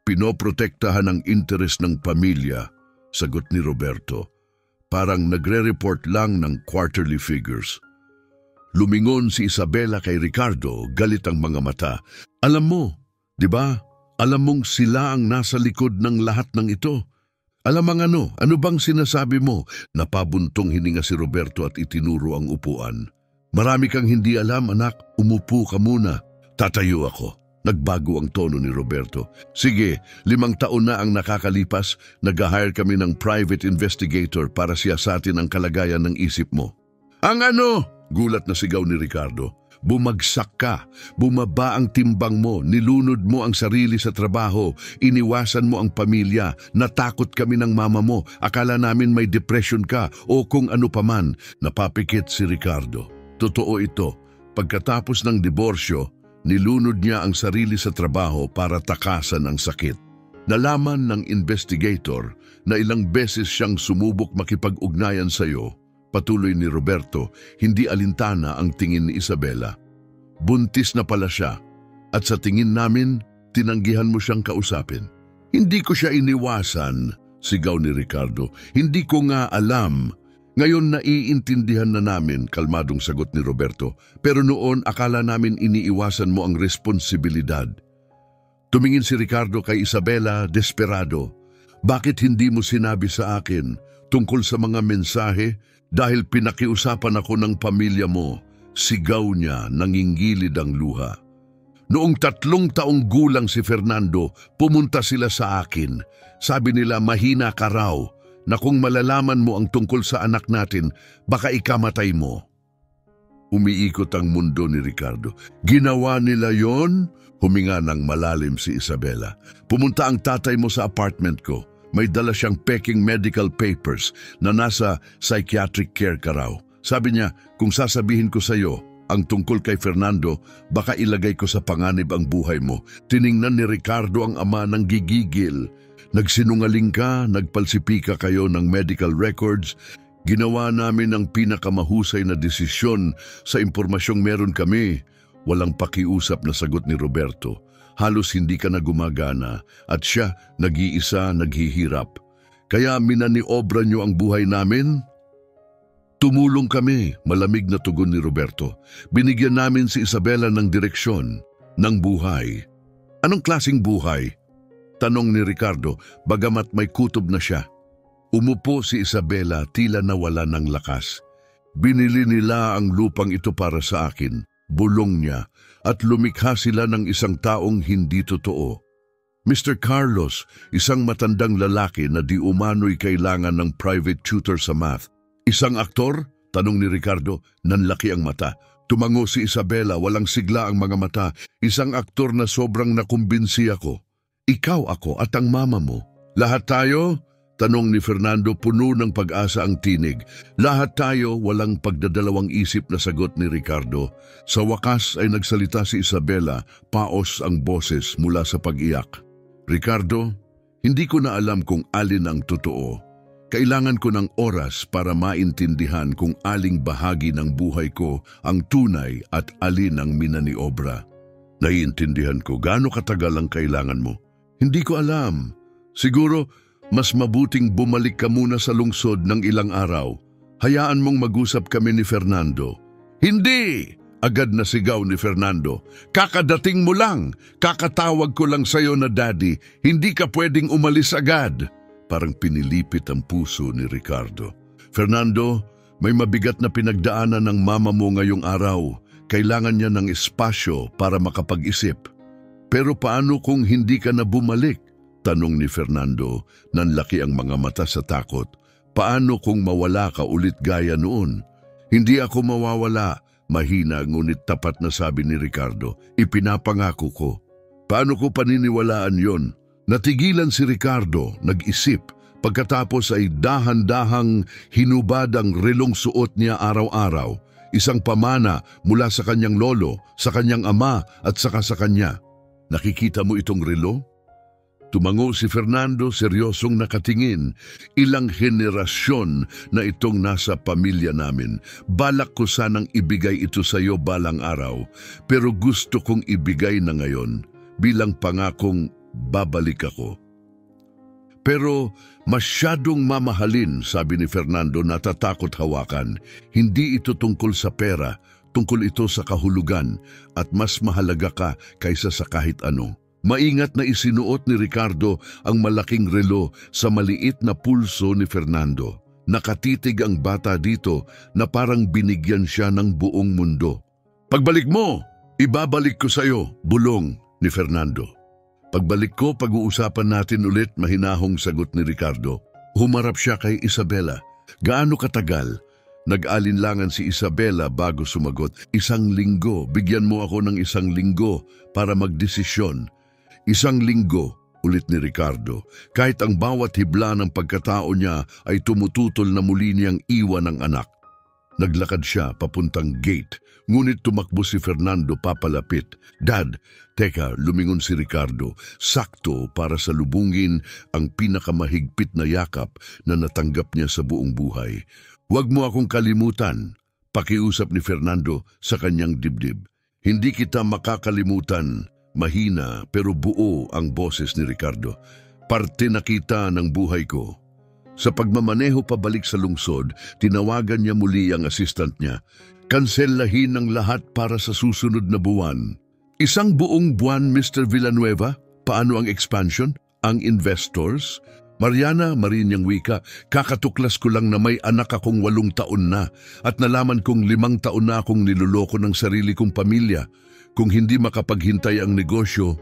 Pinoprotektahan ang interes ng pamilya," sagot ni Roberto. Parang nagre-report lang ng quarterly figures. Lumingon si Isabela kay Ricardo, galit ang mga mata. "Alam mo, di ba? Alam mong sila ang nasa likod ng lahat ng ito. Alam ang ano bang sinasabi mo?" Napabuntong hininga si Roberto at itinuro ang upuan. "Marami kang hindi alam, anak. Umupo ka muna." "Tatayo ako." Nagbago ang tono ni Roberto. "Sige, 5 taon na ang nakakalipas, nag-hire kami ng private investigator para siyasatin ang kalagayan ng isip mo." "Ang ano?" gulat na sigaw ni Ricardo. "Bumagsak ka, bumaba ang timbang mo, nilunod mo ang sarili sa trabaho, iniwasan mo ang pamilya, natakot kami ng mama mo, akala namin may depression ka o kung ano paman." Napapikit si Ricardo. Totoo ito. Pagkatapos ng diborsyo, nilunod niya ang sarili sa trabaho para takasan ang sakit. Nalaman ng investigator na ilang beses siyang sumubok makipag-ugnayan sa iyo. Patuloy ni Roberto, hindi alintana ang tingin ni Isabela. Buntis na pala siya at sa tingin namin, tinanggihan mo siyang kausapin. Hindi ko siya iniwasan, sigaw ni Ricardo. Hindi ko nga alam. Ngayon naiintindihan na namin, kalmadong sagot ni Roberto. Pero noon akala namin iniiwasan mo ang responsibilidad. Tumingin si Ricardo kay Isabela, desperado. Bakit hindi mo sinabi sa akin tungkol sa mga mensahe dahil pinakiusapan ako ng pamilya mo? Sigaw niya, nanginggilid ang luha. Noong 3 taong gulang si Fernando, pumunta sila sa akin. Sabi nila mahina ka raw na kung malalaman mo ang tungkol sa anak natin, baka ikamatay mo. Umiikot ang mundo ni Ricardo. Ginawa nila yon? Huminga ng malalim si Isabela. Pumunta ang tatay mo sa apartment ko. May dala siyang peking medical papers na nasa psychiatric care ka raw. Sabi niya, kung sasabihin ko sa iyo ang tungkol kay Fernando, baka ilagay ko sa panganib ang buhay mo. Tiningnan ni Ricardo ang ama ng gigigil. Nagsinungaling ka, nagpalsipika kayo ng medical records. Ginawa namin ang pinakamahusay na desisyon sa impormasyong meron kami. Walang pakiusap na sagot ni Roberto. Halos hindi ka na gumagana at siya nag-iisa naghihirap. Kaya minaniobra niyo ang buhay namin? Tumulong kami, malamig na tugon ni Roberto. Binigyan namin si Isabela ng direksyon, ng buhay. Anong klasing buhay? Tanong ni Ricardo, bagamat may kutob na siya. Umupo si Isabela, tila nawala ng lakas. Binili nila ang lupang ito para sa akin, bulong niya, at lumikha sila ng isang taong hindi totoo. Mr. Carlos, isang matandang lalaki na di umano'y kailangan ng private tutor sa math. Isang aktor? Tanong ni Ricardo, nanlaki ang mata. Tumango si Isabela, walang sigla ang mga mata. Isang aktor na sobrang nakumbinsi ako. Ikaw ako at ang mama mo. Lahat tayo? Tanong ni Fernando, puno ng pag-asa ang tinig. Lahat tayo, walang pagdadalawang isip na sagot ni Ricardo. Sa wakas ay nagsalita si Isabela, paos ang boses mula sa pag-iyak. Ricardo, hindi ko na alam kung alin ang totoo. Kailangan ko ng oras para maintindihan kung aling bahagi ng buhay ko ang tunay at alin ang minaniobra. Naiintindihan ko gaano katagal ang kailangan mo. Hindi ko alam. Siguro, mas mabuting bumalik ka muna sa lungsod ng ilang araw. Hayaan mong mag-usap kami ni Fernando. Hindi! Agad na sigaw ni Fernando. Kakadating mo lang. Kakatawag ko lang sa'yo na daddy. Hindi ka pwedeng umalis agad. Parang pinilipit ang puso ni Ricardo. Fernando, may mabigat na pinagdaanan ng mama mo ngayong araw. Kailangan niya ng espasyo para makapag-isip. Pero paano kung hindi ka na bumalik? Tanong ni Fernando, nanlaki ang mga mata sa takot. Paano kung mawala ka ulit gaya noon? Hindi ako mawawala, mahina ngunit tapat na sabi ni Ricardo. Ipinapangako ko. Paano ko paniniwalaan yon? Natigilan si Ricardo, nag-isip. Pagkatapos ay dahan-dahang hinubad ang relong suot niya araw-araw. Isang pamana mula sa kanyang lolo, sa kanyang ama at saka sa kanya. Nakikita mo itong relo? Tumango si Fernando, seryosong nakatingin. Ilang henerasyon na itong nasa pamilya namin. Balak ko sanang ibigay ito sa iyo balang araw, pero gusto kong ibigay na ngayon bilang pangakong babalik ako. Pero masyadong mamahalin, sabi ni Fernando, natatakot hawakan. Hindi ito tungkol sa pera, tungkol ito sa kahulugan at mas mahalaga ka kaysa sa kahit ano. Maingat na isinuot ni Ricardo ang malaking relo sa maliit na pulso ni Fernando. Nakatitig ang bata dito na parang binigyan siya ng buong mundo. Pagbalik mo, ibabalik ko sa iyo, bulong ni Fernando. Pagbalik ko, pag-uusapan natin ulit, mahinahong sagot ni Ricardo. Humarap siya kay Isabela. Gaano katagal? Nag-alinlangan si Isabela bago sumagot. 1 linggo, bigyan mo ako ng 1 linggo para magdesisyon. 1 linggo, ulit ni Ricardo. Kahit ang bawat hibla ng pagkatao niya ay tumututol na muli niyang iwan ng anak. Naglakad siya papuntang gate, ngunit tumakbo si Fernando papalapit. Dad, teka, lumingon si Ricardo, sakto para salubungin ang pinakamahigpit na yakap na natanggap niya sa buong buhay. Huwag mo akong kalimutan, pakiusap ni Fernando sa kanyang dibdib. Hindi kita makakalimutan. Mahina pero buo ang boses ni Ricardo. Parte na kita ng buhay ko. Sa pagmamaneho pabalik sa lungsod, tinawagan niya muli ang assistant niya. Kanselahin ang lahat para sa susunod na buwan. Isang buong buwan, Mr. Villanueva? Paano ang expansion? Ang investors? Mariana, Marinyang wika, kakatuklas ko lang na may anak akong 8 taon na at nalaman kong 5 taon na akong niloloko ng sarili kong pamilya. Kung hindi makapaghintay ang negosyo,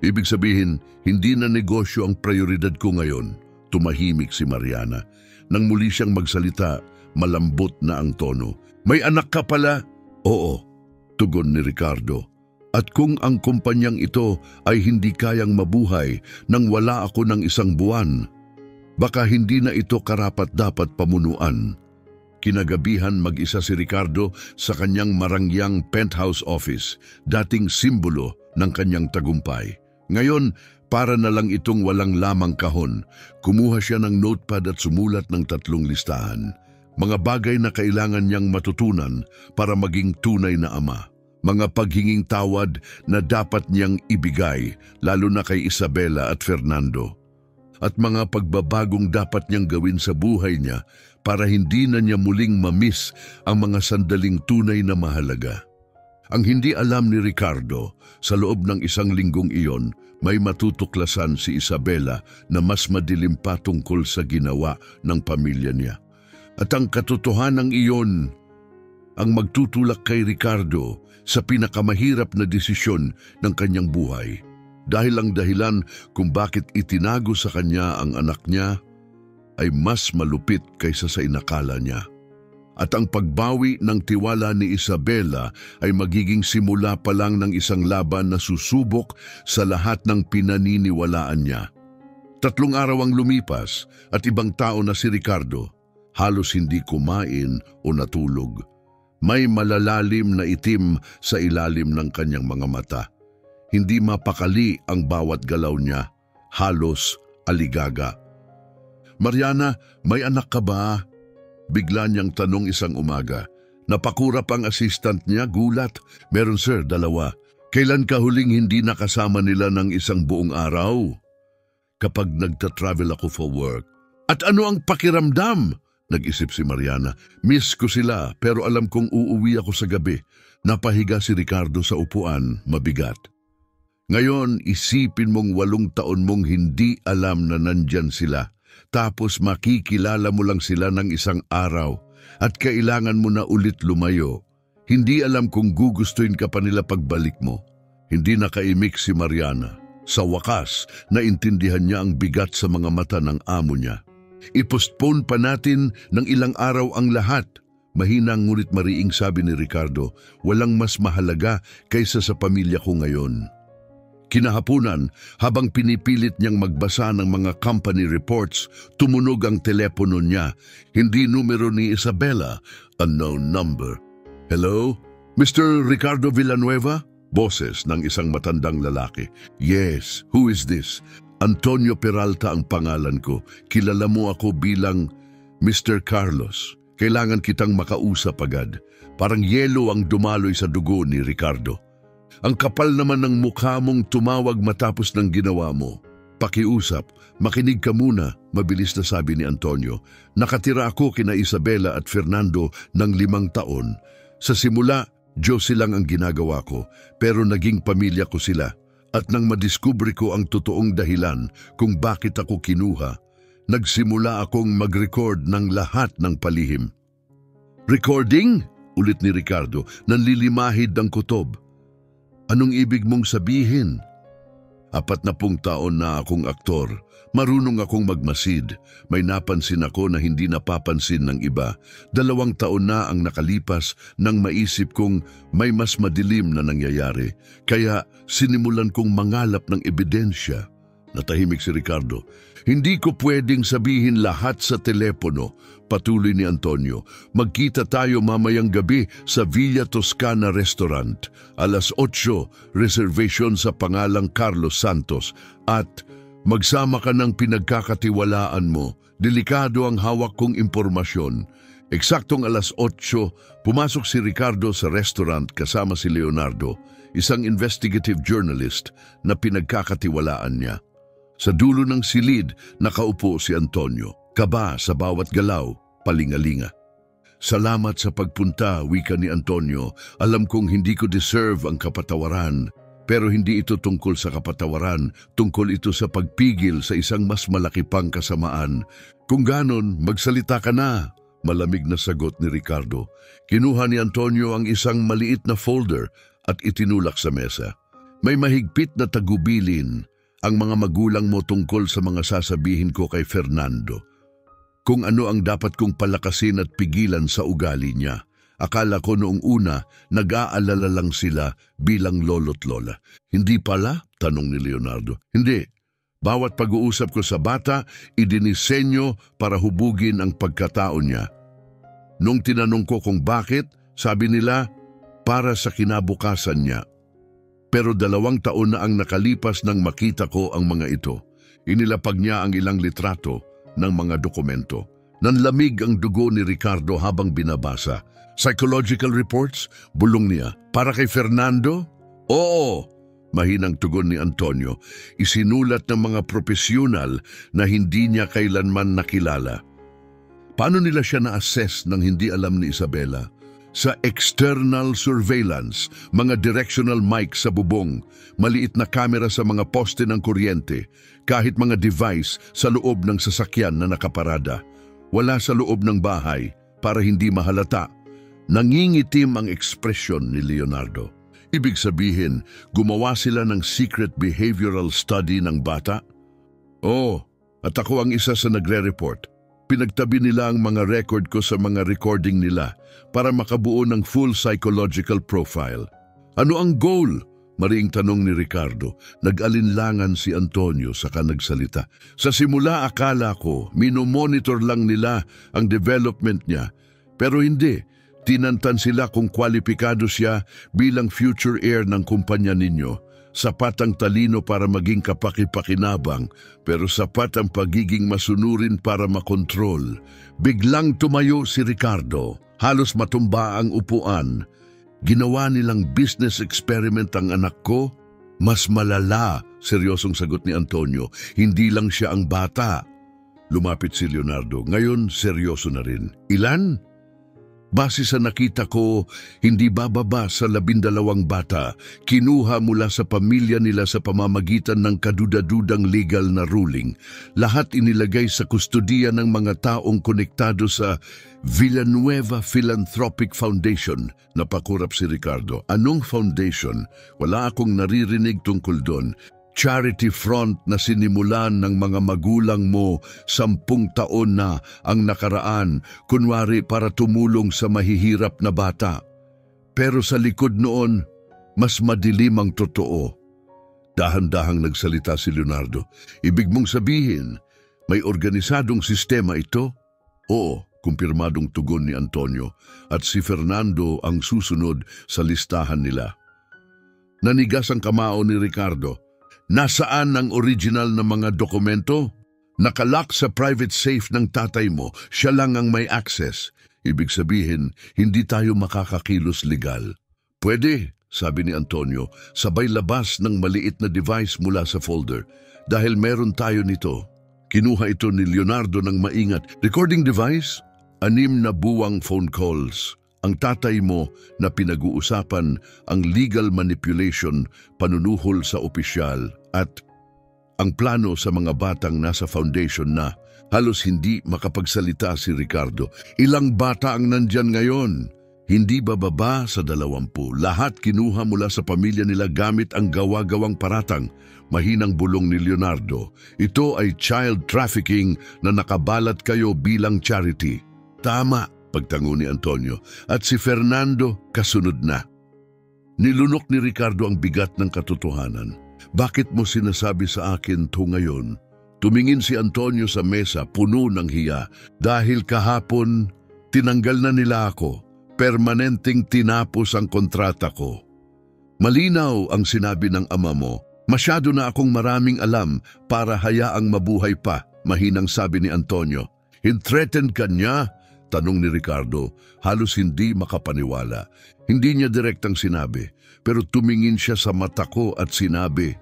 ibig sabihin, hindi na negosyo ang prioridad ko ngayon. Tumahimik si Mariana. Nang muli siyang magsalita, malambot na ang tono. May anak ka pala? Oo, tugon ni Ricardo. At kung ang kumpanyang ito ay hindi kayang mabuhay nang wala ako ng 1 buwan, baka hindi na ito karapat-dapat pamunuan. Kinagabihan mag-isa si Ricardo sa kanyang marangyang penthouse office, dating simbolo ng kanyang tagumpay. Ngayon, para na lang itong walang lamang kahon, kumuha siya ng notepad at sumulat ng 3 listahan. Mga bagay na kailangan niyang matutunan para maging tunay na ama. Mga paghinging tawad na dapat niyang ibigay, lalo na kay Isabela at Fernando. At mga pagbabagong dapat niyang gawin sa buhay niya para hindi na niya muling mamiss ang mga sandaling tunay na mahalaga. Ang hindi alam ni Ricardo, sa loob ng 1 linggong iyon, may matutuklasan si Isabela na mas madilim pa tungkol sa ginawa ng pamilya niya. At ang katotohanan iyon ang magtutulak kay Ricardo sa pinakamahirap na desisyon ng kanyang buhay. Dahil ang dahilan kung bakit itinago sa kanya ang anak niya ay mas malupit kaysa sa inakala niya. At ang pagbawi ng tiwala ni Isabela ay magiging simula pa lang ng isang laban na susubok sa lahat ng pinaniniwalaan niya. 3 araw ang lumipas at ibang tao na si Ricardo, halos hindi kumain o natulog. May malalalim na itim sa ilalim ng kanyang mga mata. Hindi mapakali ang bawat galaw niya, halos aligaga. Mariana, may anak ka ba? Bigla niyang tanong isang umaga. Napakurap ang assistant niya, gulat. Meron sir, 2. Kailan ka huling hindi nakasama nila ng 1 buong araw? Kapag nagta-travel ako for work. At ano ang pakiramdam? Nag-isip si Mariana. Miss ko sila pero alam kong uuwi ako sa gabi. Napahiga si Ricardo sa upuan, mabigat. Ngayon, isipin mong 8 taon mong hindi alam na nandyan sila. Tapos makikilala mo lang sila ng 1 araw at kailangan mo na ulit lumayo. Hindi alam kung gugustuhin ka pa nila pagbalik mo. Hindi nakaimik si Mariana. Sa wakas, naintindihan niya ang bigat sa mga mata ng amo niya. I-postpone pa natin ng ilang araw ang lahat. Mahinang ngunit mariing sabi ni Ricardo, walang mas mahalaga kaysa sa pamilya ko ngayon. Kinahapunan, habang pinipilit niyang magbasa ng mga company reports, tumunog ang telepono niya. Hindi numero ni Isabela, unknown number. Hello? Mr. Ricardo Villanueva? Boses ng isang matandang lalaki. Yes, who is this? Antonio Peralta ang pangalan ko. Kilala mo ako bilang Mr. Carlos. Kailangan kitang makausap agad. Parang yelo ang dumaloy sa dugo ni Ricardo. Ang kapal naman ng mukha mong tumawag matapos ng ginawa mo. Pakiusap, makinig ka muna, mabilis na sabi ni Antonio. Nakatira ako kina Isabela at Fernando ng 5 taon. Sa simula, Diyos silang ang ginagawa ko, pero naging pamilya ko sila. At nang madiskubre ko ang totoong dahilan kung bakit ako kinuha, nagsimula akong mag-record ng lahat ng palihim. Recording? Ulit ni Ricardo, nanlilimahid ng kutob. Anong ibig mong sabihin? 40 taon na akong aktor. Marunong akong magmasid. May napansin ako na hindi napapansin ng iba. 2 taon na ang nakalipas nang maisip kong may mas madilim na nangyayari. Kaya sinimulan kong mangalap ng ebidensya. Natahimik si Ricardo. Hindi ko pwedeng sabihin lahat sa telepono, patuloy ni Antonio. Magkita tayo mamayang gabi sa Villa Toscana Restaurant. 8:00, reservation sa pangalang Carlos Santos. At magsama ka ng pinagkakatiwalaan mo. Delikado ang hawak kong impormasyon. Eksaktong 8:00, pumasok si Ricardo sa restaurant kasama si Leonardo, isang investigative journalist na pinagkakatiwalaan niya. Sa dulo ng silid, nakaupo si Antonio, kaba sa bawat galaw, palingalinga. Salamat sa pagpunta, wika ni Antonio. Alam kong hindi ko deserve ang kapatawaran, pero hindi ito tungkol sa kapatawaran, tungkol ito sa pagpigil sa isang mas malaki pang kasamaan. Kung ganon, magsalita ka na, malamig na sagot ni Ricardo. Kinuha ni Antonio ang isang maliit na folder at itinulak sa mesa. May mahigpit na tagubilin ang mga magulang mo tungkol sa mga sasabihin ko kay Fernando. Kung ano ang dapat kong palakasin at pigilan sa ugali niya. Akala ko noong una, nag-aalala lang sila bilang lolo't lola. Hindi pala? Tanong ni Leonardo. Hindi. Bawat pag-uusap ko sa bata, idinisenyo para hubugin ang pagkatao niya. Nung tinanong ko kung bakit, sabi nila, para sa kinabukasan niya. Pero 2 taon na ang nakalipas nang makita ko ang mga ito. Inilapag niya ang ilang litrato ng mga dokumento. Nanlamig ang dugo ni Ricardo habang binabasa. Psychological reports? Bulong niya. Para kay Fernando? Oo! Mahinang tugon ni Antonio. Isinulat ng mga profesional na hindi niya kailanman nakilala. Paano nila siya na-assess nang hindi alam ni Isabela? Sa external surveillance, mga directional mic sa bubong, maliit na kamera sa mga poste ng kuryente, kahit mga device sa loob ng sasakyan na nakaparada. Wala sa loob ng bahay para hindi mahalata. Nangingitim ang ekspresyon ni Leonardo. Ibig sabihin, gumawa sila ng secret behavioral study ng bata? Oo, at ako ang isa sa nagre-report. Pinagtabi nila ang mga record ko sa mga recording nila para makabuo ng full psychological profile. Ano ang goal? Mariing tanong ni Ricardo. Nag-alinlangan si Antonio saka nagsalita. Sa simula akala ko, minomonitor lang nila ang development niya. Pero hindi. Tinantan sila kung kwalipikado siya bilang future heir ng kumpanya ninyo. Sapat ang talino para maging kapaki-pakinabang, pero sapat ang pagiging masunurin para makontrol. Biglang tumayo si Ricardo, halos matumba ang upuan. Ginawa nilang business experiment ang anak ko? Mas malala, seryosong sagot ni Antonio. Hindi lang siya ang bata. Lumapit si Leonardo. Ngayon, seryoso na rin. Ilan? Base sa nakita ko, hindi bababa sa 12 bata, kinuha mula sa pamilya nila sa pamamagitan ng kadudadudang legal na ruling. Lahat inilagay sa kustodiya ng mga taong konektado sa Villanueva Philanthropic Foundation. Napakurap si Ricardo. Anong foundation? Wala akong naririnig tungkol doon. Charity front na sinimulan ng mga magulang mo 10 taon na ang nakaraan, kunwari para tumulong sa mahihirap na bata. Pero sa likod noon, mas madilim ang totoo. Dahan-dahang nagsalita si Leonardo. Ibig mong sabihin, may organisadong sistema ito? Oo, kumpirmadong tugon ni Antonio, at si Fernando ang susunod sa listahan nila. Nanigas ang kamao ni Ricardo. Nasaan ang original na mga dokumento? Nakalock sa private safe ng tatay mo, siya lang ang may access. Ibig sabihin, hindi tayo makakakilos legal. Pwede, sabi ni Antonio, sabay labas ng maliit na device mula sa folder. Dahil meron tayo nito. Kinuha ito ni Leonardo ng maingat. Recording device? 6 na buwang phone calls. Ang tatay mo na pinag-uusapan ang legal manipulation, panunuhol sa opisyal at ang plano sa mga batang nasa foundation na. Halos hindi makapagsalita si Ricardo. Ilang bata ang nandyan ngayon? Hindi bababa sa 20. Lahat kinuha mula sa pamilya nila gamit ang gawa-gawang paratang. Mahinang bulong ni Leonardo. Ito ay child trafficking na nakabalat kayo bilang charity. Tama, pagtango ni Antonio, at si Fernando kasunod na. Nilunok ni Ricardo ang bigat ng katotohanan. Bakit mo sinasabi sa akin to ngayon? Tumingin si Antonio sa mesa puno ng hiya dahil kahapon tinanggal na nila ako. Permanenteng tinapos ang kontrata ko. Malinaw ang sinabi ng ama mo. Masyado na akong maraming alam para hayaang mabuhay pa, mahinang sabi ni Antonio. Threatened ka niya? Tanong ni Ricardo, halos hindi makapaniwala. Hindi niya direktang sinabi, pero tumingin siya sa mata ko at sinabi,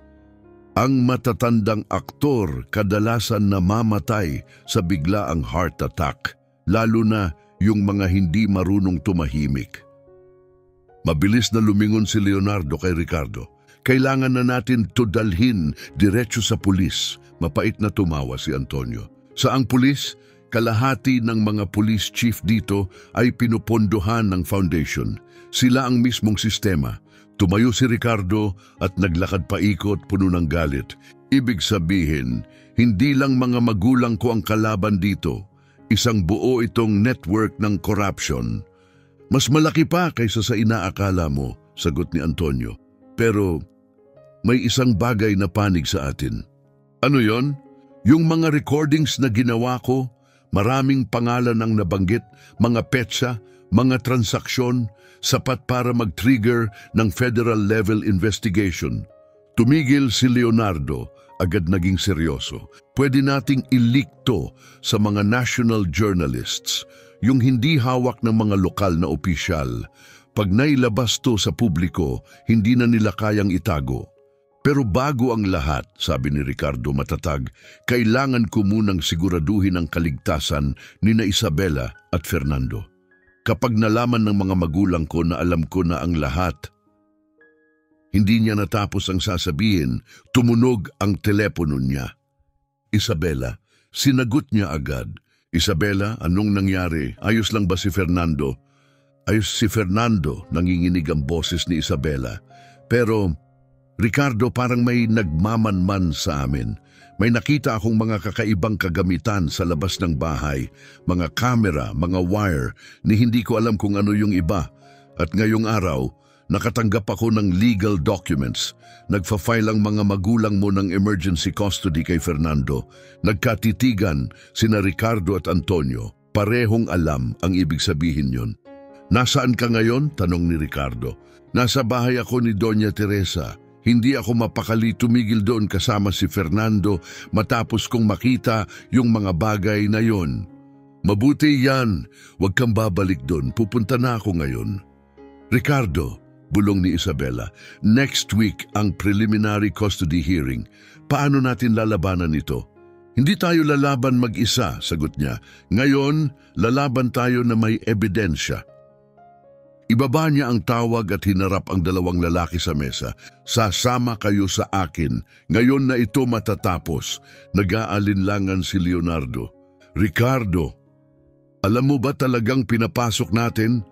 ang matatandang aktor kadalasan namamatay sa biglaang heart attack, lalo na yung mga hindi marunong tumahimik. Mabilis na lumingon si Leonardo kay Ricardo. Kailangan na natin to dalhin diretso sa pulis. Mapait na tumawa si Antonio. Saang pulis? Kalahati ng mga police chief dito ay pinupondohan ng foundation. Sila ang mismong sistema. Tumayo si Ricardo at naglakad paikot puno ng galit. Ibig sabihin, hindi lang mga magulang ko ang kalaban dito. Isang buo itong network ng corruption. Mas malaki pa kaysa sa inaakala mo, sagot ni Antonio. Pero may isang bagay na panig sa atin. Ano yon? Yung mga recordings na ginawa ko, maraming pangalan ang nabanggit, mga petsa, mga transaksyon, sapat para mag-trigger ng federal level investigation. Tumigil si Leonardo, agad naging seryoso. Pwede nating i-leak to sa mga national journalists, yung hindi hawak ng mga lokal na opisyal. Pag nailabas to sa publiko, hindi na nila kayang itago. Pero bago ang lahat, sabi ni Ricardo matatag, kailangan ko munang siguraduhin ang kaligtasan ni na Isabela at Fernando. Kapag nalaman ng mga magulang ko na alam ko na ang lahat, hindi niya natapos ang sasabihin, tumunog ang telepono niya. Isabela, sinagot niya agad. Isabela, anong nangyari? Ayos lang ba si Fernando? Ayos si Fernando, nanginginig ang boses ni Isabela. Pero Ricardo, parang may nagmamanman sa amin. May nakita akong mga kakaibang kagamitan sa labas ng bahay, mga camera, mga wire, ni hindi ko alam kung ano yung iba. At ngayong araw, nakatanggap ako ng legal documents. Nagfa-file ang mga magulang mo ng emergency custody kay Fernando. Nagkatitigan sina Ricardo at Antonio. Parehong alam ang ibig sabihin yun. Nasaan ka ngayon? Tanong ni Ricardo. Nasa bahay ako ni Doña Teresa. Hindi ako mapakali tumigil doon kasama si Fernando matapos kong makita yung mga bagay na yon. Mabuti yan, huwag kang babalik doon, pupunta na ako ngayon. Ricardo, bulong ni Isabela, next week ang preliminary custody hearing. Paano natin lalabanan ito? Hindi tayo lalaban mag-isa, sagot niya. Ngayon, lalaban tayo na may ebidensya. Ibaba niya ang tawag at hinarap ang dalawang lalaki sa mesa. Sasama kayo sa akin. Ngayon na ito matatapos. Nag-aalinlangan si Leonardo. Ricardo, alam mo ba talagang pinapasok natin?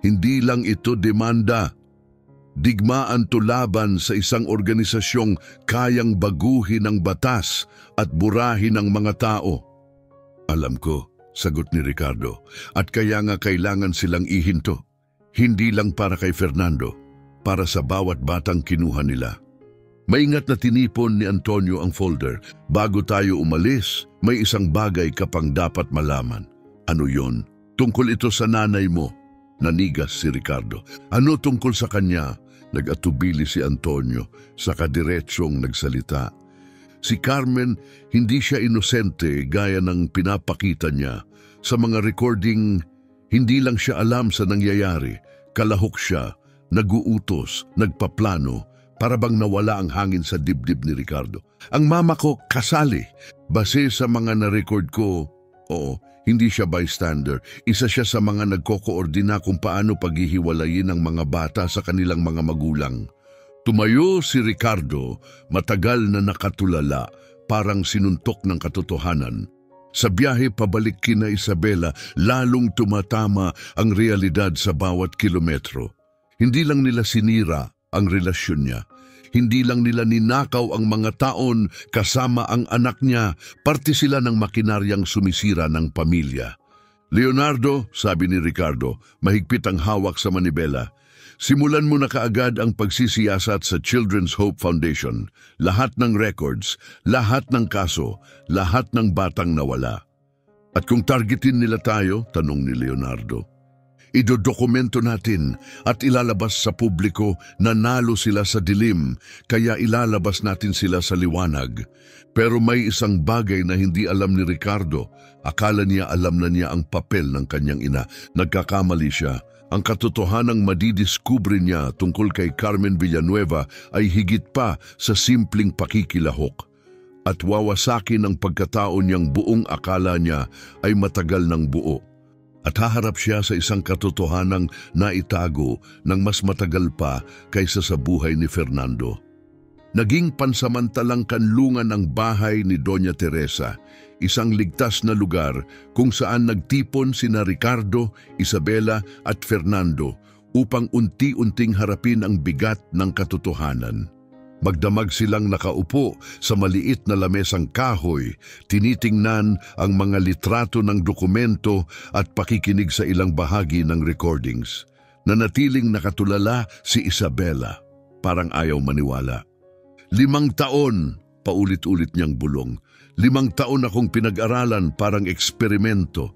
Hindi lang ito demanda. Digmaan to laban sa isang organisasyong kayang baguhin ang batas at burahin ang mga tao. Alam ko, sagot ni Ricardo, at kaya nga kailangan silang ihinto. Hindi lang para kay Fernando, para sa bawat batang kinuha nila. Maingat na tinipon ni Antonio ang folder. Bago tayo umalis, may isang bagay ka pang dapat malaman. Ano yon? Tungkol ito sa nanay mo. Nanigas si Ricardo. Ano tungkol sa kanya? Nag-atubili si Antonio, saka diretsong nagsalita. Si Carmen, hindi siya inosente gaya ng pinapakita niya. Sa mga recording, hindi lang siya alam sa nangyayari. Kalahok siya, naguutos, nagpaplano, para bang nawala ang hangin sa dibdib ni Ricardo. Ang mama ko kasali. Base sa mga na-record ko, oo, hindi siya bystander. Isa siya sa mga nagko-koordina kung paano paghihiwalayin ang mga bata sa kanilang mga magulang. Tumayo si Ricardo, matagal na nakatulala, parang sinuntok ng katotohanan. Sa biyahe pabalik kina Isabela, lalong tumatama ang realidad sa bawat kilometro. Hindi lang nila sinira ang relasyon niya. Hindi lang nila ninakaw ang mga taon kasama ang anak niya, parte sila ng makinaryang sumisira ng pamilya. Leonardo, sabi ni Ricardo, mahigpit ang hawak sa manibela, Simulan mo na kaagad ang pagsisiyasat sa Children's Hope Foundation. Lahat ng records, lahat ng kaso, lahat ng batang nawala. At kung targetin nila tayo, tanong ni Leonardo, idodokumento natin at ilalabas sa publiko na nalo sila sa dilim, kaya ilalabas natin sila sa liwanag. Pero may isang bagay na hindi alam ni Ricardo. Akala niya alam na niya ang papel ng kanyang ina. Nagkakamali siya. Ang katotohanang madidiskubre niya tungkol kay Carmen Villanueva ay higit pa sa simpleng pakikilahok. At wawasakin ang pagkatao niyang buong akala niya ay matagal ng buo. At haharap siya sa isang katotohanang naitago ng mas matagal pa kaysa sa buhay ni Fernando. Naging pansamantalang kanlungan ang bahay ni Doña Teresa, isang ligtas na lugar kung saan nagtipon sina Ricardo, Isabela at Fernando upang unti-unting harapin ang bigat ng katotohanan. Magdamag silang nakaupo sa maliit na lamesang kahoy, tinitingnan ang mga litrato ng dokumento at pakikinig sa ilang bahagi ng recordings. Nanatiling nakatulala si Isabela, parang ayaw maniwala. 5 taon, paulit-ulit niyang bulong. 5 taon akong pinag-aralan parang eksperimento.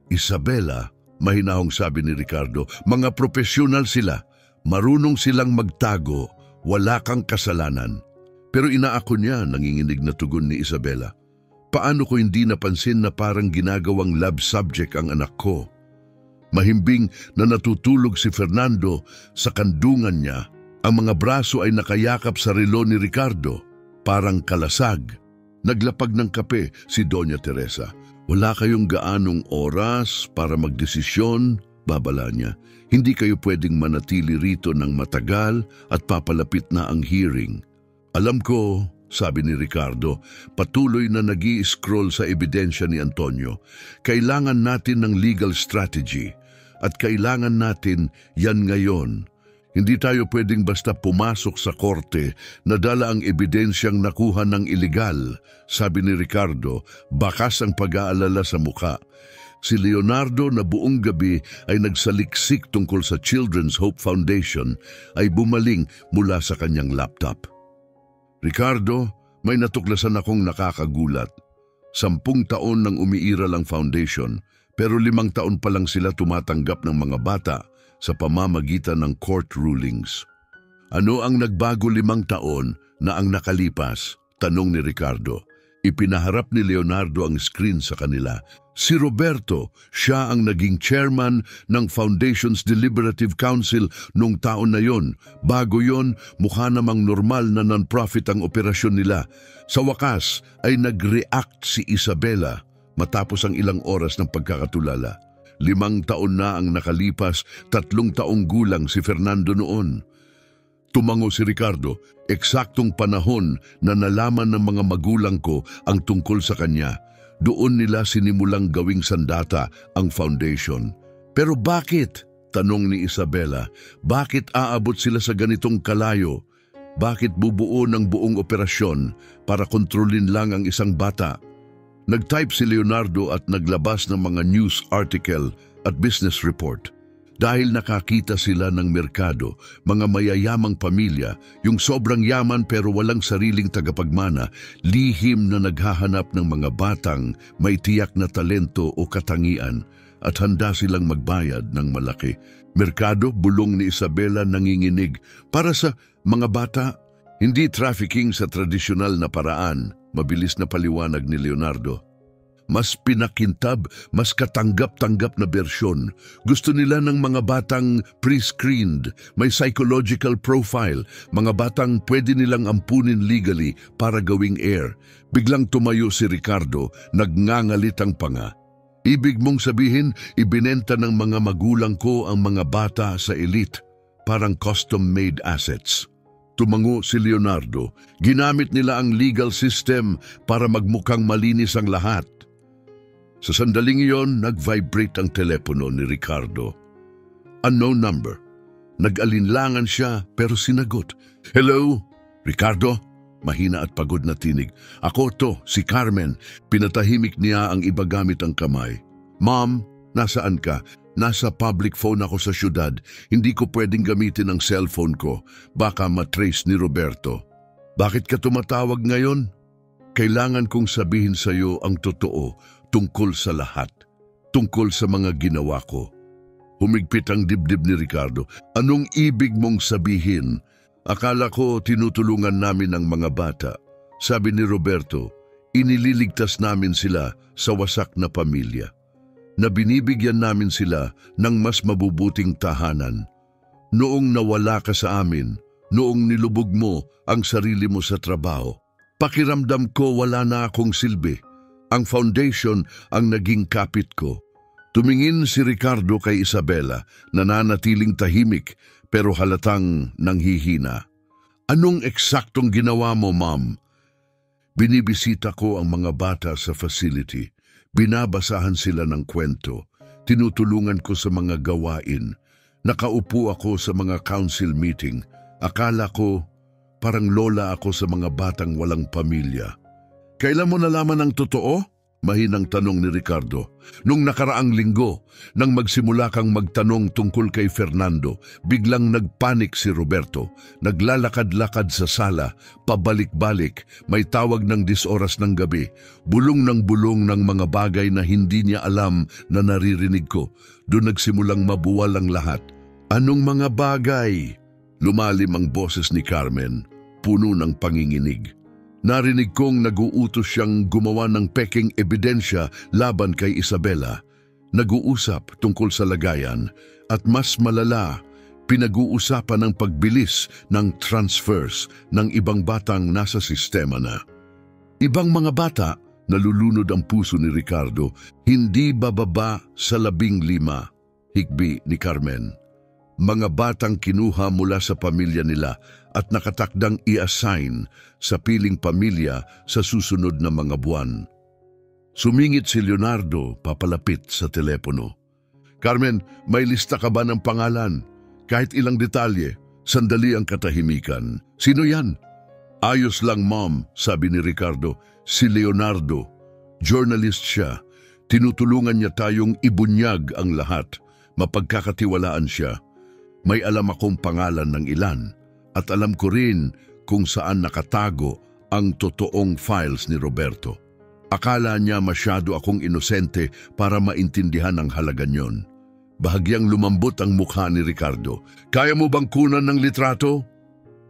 Isabela, mahinahong sabi ni Ricardo, mga profesional sila, marunong silang magtago, wala kang kasalanan. Pero inaako niya, nanginginig na tugon ni Isabela. Paano ko hindi napansin na parang ginagawang lab subject ang anak ko? Mahimbing na natutulog si Fernando sa kandungan niya. Ang mga braso ay nakayakap sa relo ni Ricardo, parang kalasag. Naglapag ng kape si Doña Teresa. Wala kayong gaanong oras para magdesisyon, babala niya. Hindi kayo pwedeng manatili rito ng matagal at papalapit na ang hearing. Alam ko, sabi ni Ricardo, patuloy na nag-i-scroll sa ebidensya ni Antonio. Kailangan natin ng legal strategy at kailangan natin yan ngayon. Hindi tayo pwedeng basta pumasok sa korte na dala ang ebidensyang nakuha ng iligal, sabi ni Ricardo, bakas ang pag-aalala sa muka. Si Leonardo na buong gabi ay nagsaliksik tungkol sa Children's Hope Foundation ay bumaling mula sa kanyang laptop. Ricardo, may natuklasan akong nakakagulat. 10 taon nang umiiral ang foundation, pero 5 taon pa lang sila tumatanggap ng mga bata sa pamamagitan ng court rulings. Ano ang nagbago 5 taon na ang nakalipas? Tanong ni Ricardo. Ipinaharap ni Leonardo ang screen sa kanila. Si Roberto, siya ang naging chairman ng Foundation's Deliberative Council nung taon na yon. Bago yon, mukha namang normal na non-profit ang operasyon nila. Sa wakas ay nag-react si Isabela matapos ang ilang oras ng pagkakatulala. 5 taon na ang nakalipas, 3 taong gulang si Fernando noon. Tumango si Ricardo, eksaktong panahon na nalaman ng mga magulang ko ang tungkol sa kanya. Doon nila sinimulang gawing sandata ang foundation. Pero bakit? Tanong ni Isabela, bakit aabot sila sa ganitong kalayo? Bakit bubuo ng buong operasyon para kontrolin lang ang isang bata? Nag-type si Leonardo at naglabas ng mga news article at business report. Dahil nakakita sila ng merkado, mga mayayamang pamilya, yung sobrang yaman pero walang sariling tagapagmana, lihim na naghahanap ng mga batang may tiyak na talento o katangian at handa silang magbayad ng malaki. Merkado, bulong ni Isabela nanginginig. Para sa mga bata, hindi trafficking sa tradisyonal na paraan. Mabilis na paliwanag ni Leonardo. Mas pinakintab, mas katanggap-tanggap na bersyon. Gusto nila ng mga batang pre-screened, may psychological profile, mga batang pwede nilang ampunin legally para gawing heir. Biglang tumayo si Ricardo, nagngangalit ang panga. Ibig mong sabihin, ibinenta ng mga magulang ko ang mga bata sa elite, parang custom-made assets. Tumango si Leonardo. Ginamit nila ang legal system para magmukhang malinis ang lahat. Sa sandaling iyon, nag-vibrate ang telepono ni Ricardo. Unknown number. Nag-alinlangan siya pero sinagot. Hello? Ricardo? Mahina at pagod na tinig. Ako to, si Carmen. Pinatahimik niya ang iba gamit ang kamay. Mom, Nasaan ka? Nasa public phone ako sa syudad. Hindi ko pwedeng gamitin ang cellphone ko. Baka matrace ni Roberto. Bakit ka tumatawag ngayon? Kailangan kong sabihin sa iyo ang totoo tungkol sa lahat. Tungkol sa mga ginawa ko. Humigpit ang dibdib ni Ricardo. Anong ibig mong sabihin? Akala ko tinutulungan namin ang mga bata. Sabi ni Roberto, inililigtas namin sila sa wasak na pamilya. Na binibigyan namin sila ng mas mabubuting tahanan. Noong nawala ka sa amin, noong nilubog mo ang sarili mo sa trabaho, pakiramdam ko wala na akong silbi. Ang foundation ang naging kapit ko. Tumingin si Ricardo kay Isabela, nananatiling tahimik pero halatang nanghihina. Anong eksaktong ginawa mo, ma'am? Binibisita ko ang mga bata sa facility. Binabasahan sila ng kwento. Tinutulungan ko sa mga gawain. Nakaupo ako sa mga council meeting. Akala ko parang lola ako sa mga batang walang pamilya. Kailan mo nalaman ang totoo? Mahinang tanong ni Ricardo. Nung nakaraang linggo, nang magsimula kang magtanong tungkol kay Fernando, biglang nagpanik si Roberto. Naglalakad-lakad sa sala, pabalik-balik, may tawag ng 10 oras ng gabi. Bulong ng mga bagay na hindi niya alam na naririnig ko. Doon nagsimulang mabuwal ang lahat. Anong mga bagay? Lumalim ang boses ni Carmen, puno ng panginginig. Narinig kong nag-uutos siyang gumawa ng peking ebidensya laban kay Isabela. Nag-uusap tungkol sa lagayan at mas malala, pinag-uusapan ng pagbilis ng transfers ng ibang batang nasa sistema na. Ibang mga bata, nalulunod ang puso ni Ricardo, hindi bababa sa 15, higbi ni Carmen. Mga batang kinuha mula sa pamilya nila at nakatakdang i-assign sa piling pamilya sa susunod na mga buwan. Sumingit si Leonardo papalapit sa telepono. Carmen, may lista ka ba ng pangalan? Kahit ilang detalye, sandali ang katahimikan. Sino yan? Ayos lang, ma'am, sabi ni Ricardo. Si Leonardo. Journalist siya. Tinutulungan niya tayong ibunyag ang lahat. Mapagkakatiwalaan siya. May alam akong pangalan ng ilan at alam ko rin kung saan nakatago ang totoong files ni Roberto. Akala niya masyado akong inosente para maintindihan ang halaga niyon. Bahagyang lumambot ang mukha ni Ricardo. Kaya mo bang kunan ng litrato?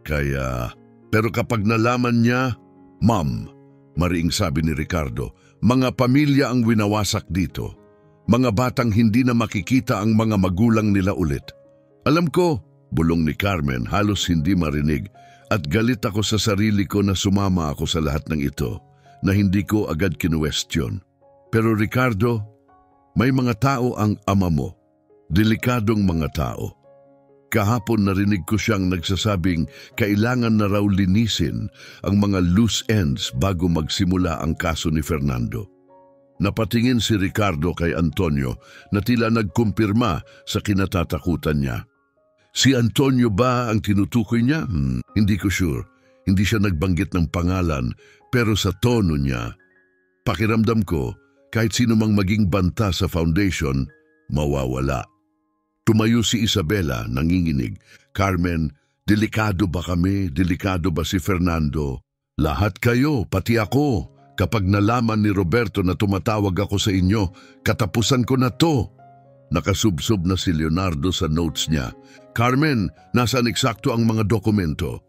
Kaya, pero kapag nalaman niya, ma'am, mariing sabi ni Ricardo, mga pamilya ang winawasak dito. Mga batang hindi na makikita ang mga magulang nila ulit. Alam ko, bulong ni Carmen, halos hindi marinig, at galit ako sa sarili ko na sumama ako sa lahat ng ito, na hindi ko agad kinuwestiyon. Pero Ricardo, may mga tao ang ama mo, delikadong mga tao. Kahapon narinig ko siyang nagsasabing kailangan na raw linisin ang mga loose ends bago magsimula ang kaso ni Fernando. Napatingin si Ricardo kay Antonio na tila nagkumpirma sa kinatatakutan niya. Si Antonio ba ang tinutukoy niya? Hindi ko sure. Hindi siya nagbanggit ng pangalan, pero sa tono niya, pakiramdam ko, kahit sino mang maging banta sa foundation, mawawala. Tumayo si Isabela, nanginginig. Carmen, delikado ba kami? Delikado ba si Fernando? Lahat kayo, pati ako. Kapag nalaman ni Roberto na tumatawag ako sa inyo, katapusan ko na to. Nakasubsob na si Leonardo sa notes niya. Carmen, nasaan eksakto ang mga dokumento?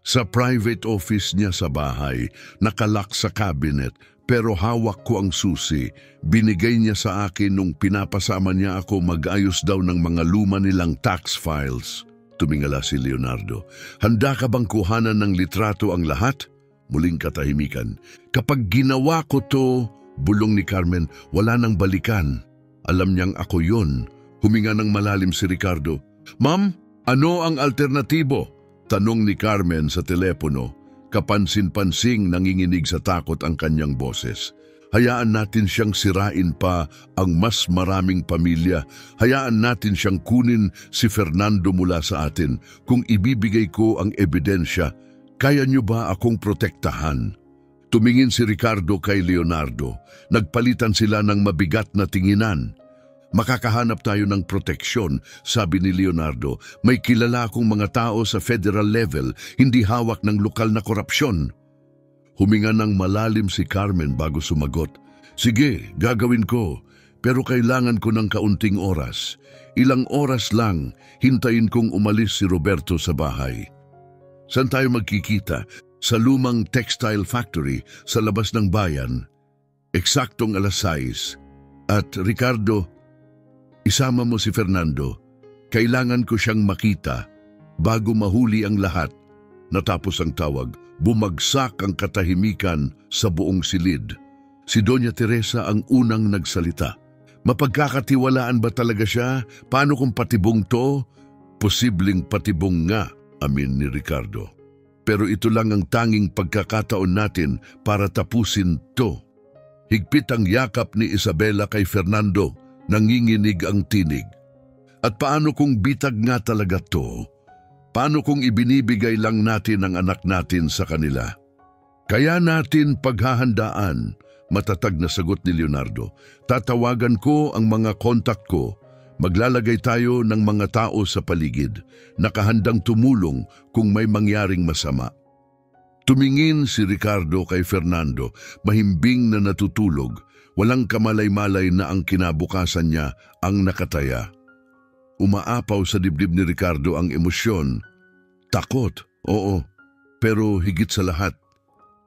Sa private office niya sa bahay, nakalak sa cabinet, pero hawak ko ang susi. Binigay niya sa akin nung pinapasama niya ako mag-ayos daw ng mga luma nilang tax files. Tumingala si Leonardo. Handa ka bang kuhanan ng litrato ang lahat? Muling katahimikan. Kapag ginawa ko to, bulong ni Carmen, wala nang balikan. Alam niyang ako yun. Huminga ng malalim si Ricardo. Ma'am, ano ang alternatibo? Tanong ni Carmen sa telepono. Kapansin-pansing nanginginig sa takot ang kanyang boses. Hayaan natin siyang sirain pa ang mas maraming pamilya. Hayaan natin siyang kunin si Fernando mula sa atin. Kung ibibigay ko ang ebidensya, kaya niyo ba akong protektahan? Tumingin si Ricardo kay Leonardo. Nagpalitan sila ng mabigat na tinginan. Makakahanap tayo ng proteksyon, sabi ni Leonardo. May kilala akong mga tao sa federal level, hindi hawak ng lokal na korupsyon. Huminga ng malalim si Carmen bago sumagot. Sige, gagawin ko. Pero kailangan ko ng kaunting oras. Ilang oras lang, hintayin kong umalis si Roberto sa bahay. Saan tayo magkikita? Sa lumang textile factory sa labas ng bayan. Eksaktong 6:00. At Ricardo, isama mo si Fernando. Kailangan ko siyang makita bago mahuli ang lahat. Natapos ang tawag, bumagsak ang katahimikan sa buong silid. Si Doña Teresa ang unang nagsalita. Mapagkakatiwalaan ba talaga siya? Paano kung patibong to? Posibleng patibong nga, amin ni Ricardo. Pero ito lang ang tanging pagkakataon natin para tapusin to. Higpit ang yakap ni Isabela kay Fernando, nanginginig ang tinig. At paano kung bitag nga talaga to? Paano kung ibinibigay lang natin ang anak natin sa kanila? Kaya natin paghahandaan, matatag na sagot ni Leonardo. Tatawagan ko ang mga kontak ko. Maglalagay tayo ng mga tao sa paligid, nakahandang tumulong kung may mangyaring masama. Tumingin si Ricardo kay Fernando, mahimbing na natutulog, walang kamalay-malay na ang kinabukasan niya ang nakataya. Umaapaw sa dibdib ni Ricardo ang emosyon. Takot, oo, pero higit sa lahat,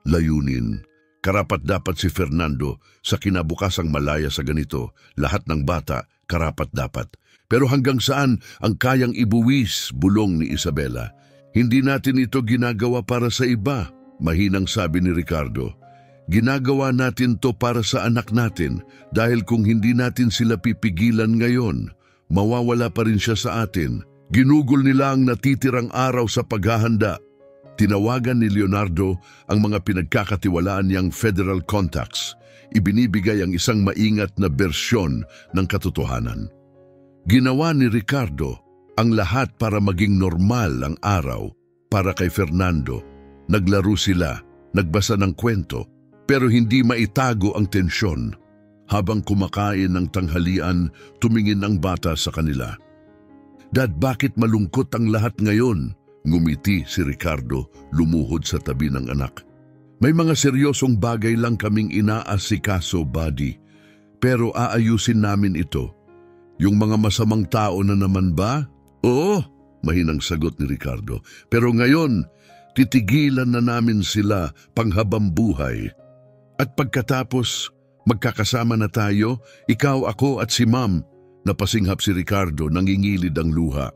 layunin. Karapat-dapat si Fernando sa kinabukasang malaya sa ganito, lahat ng bata, karapat-dapat. Pero hanggang saan ang kayang ibuwis, bulong ni Isabela? Hindi natin ito ginagawa para sa iba, mahinang sabi ni Ricardo. Ginagawa natin to para sa anak natin dahil kung hindi natin sila pipigilan ngayon, mawawala pa rin siya sa atin. Ginugol nila ang natitirang araw sa paghahanda. Tinawagan ni Leonardo ang mga pinagkakatiwalaan niyang federal contacts. Ibinibigay ang isang maingat na bersyon ng katotohanan. Ginawa ni Ricardo ang lahat para maging normal ang araw para kay Fernando. Naglaro sila, nagbasa ng kwento, pero hindi maitago ang tensyon. Habang kumakain ng tanghalian, tumingin ang bata sa kanila. Dad, bakit malungkot ang lahat ngayon? Ngumiti si Ricardo, lumuhod sa tabi ng anak. May mga seryosong bagay lang kaming inaasikaso, buddy. Pero aayusin namin ito. Yung mga masamang tao na naman ba? Oo, mahinang sagot ni Ricardo. Pero ngayon, titigilan na namin sila panghabang buhay. At pagkatapos, magkakasama na tayo, ikaw, ako at si Ma'am. Napasinghap si Ricardo, nangingilid ang luha.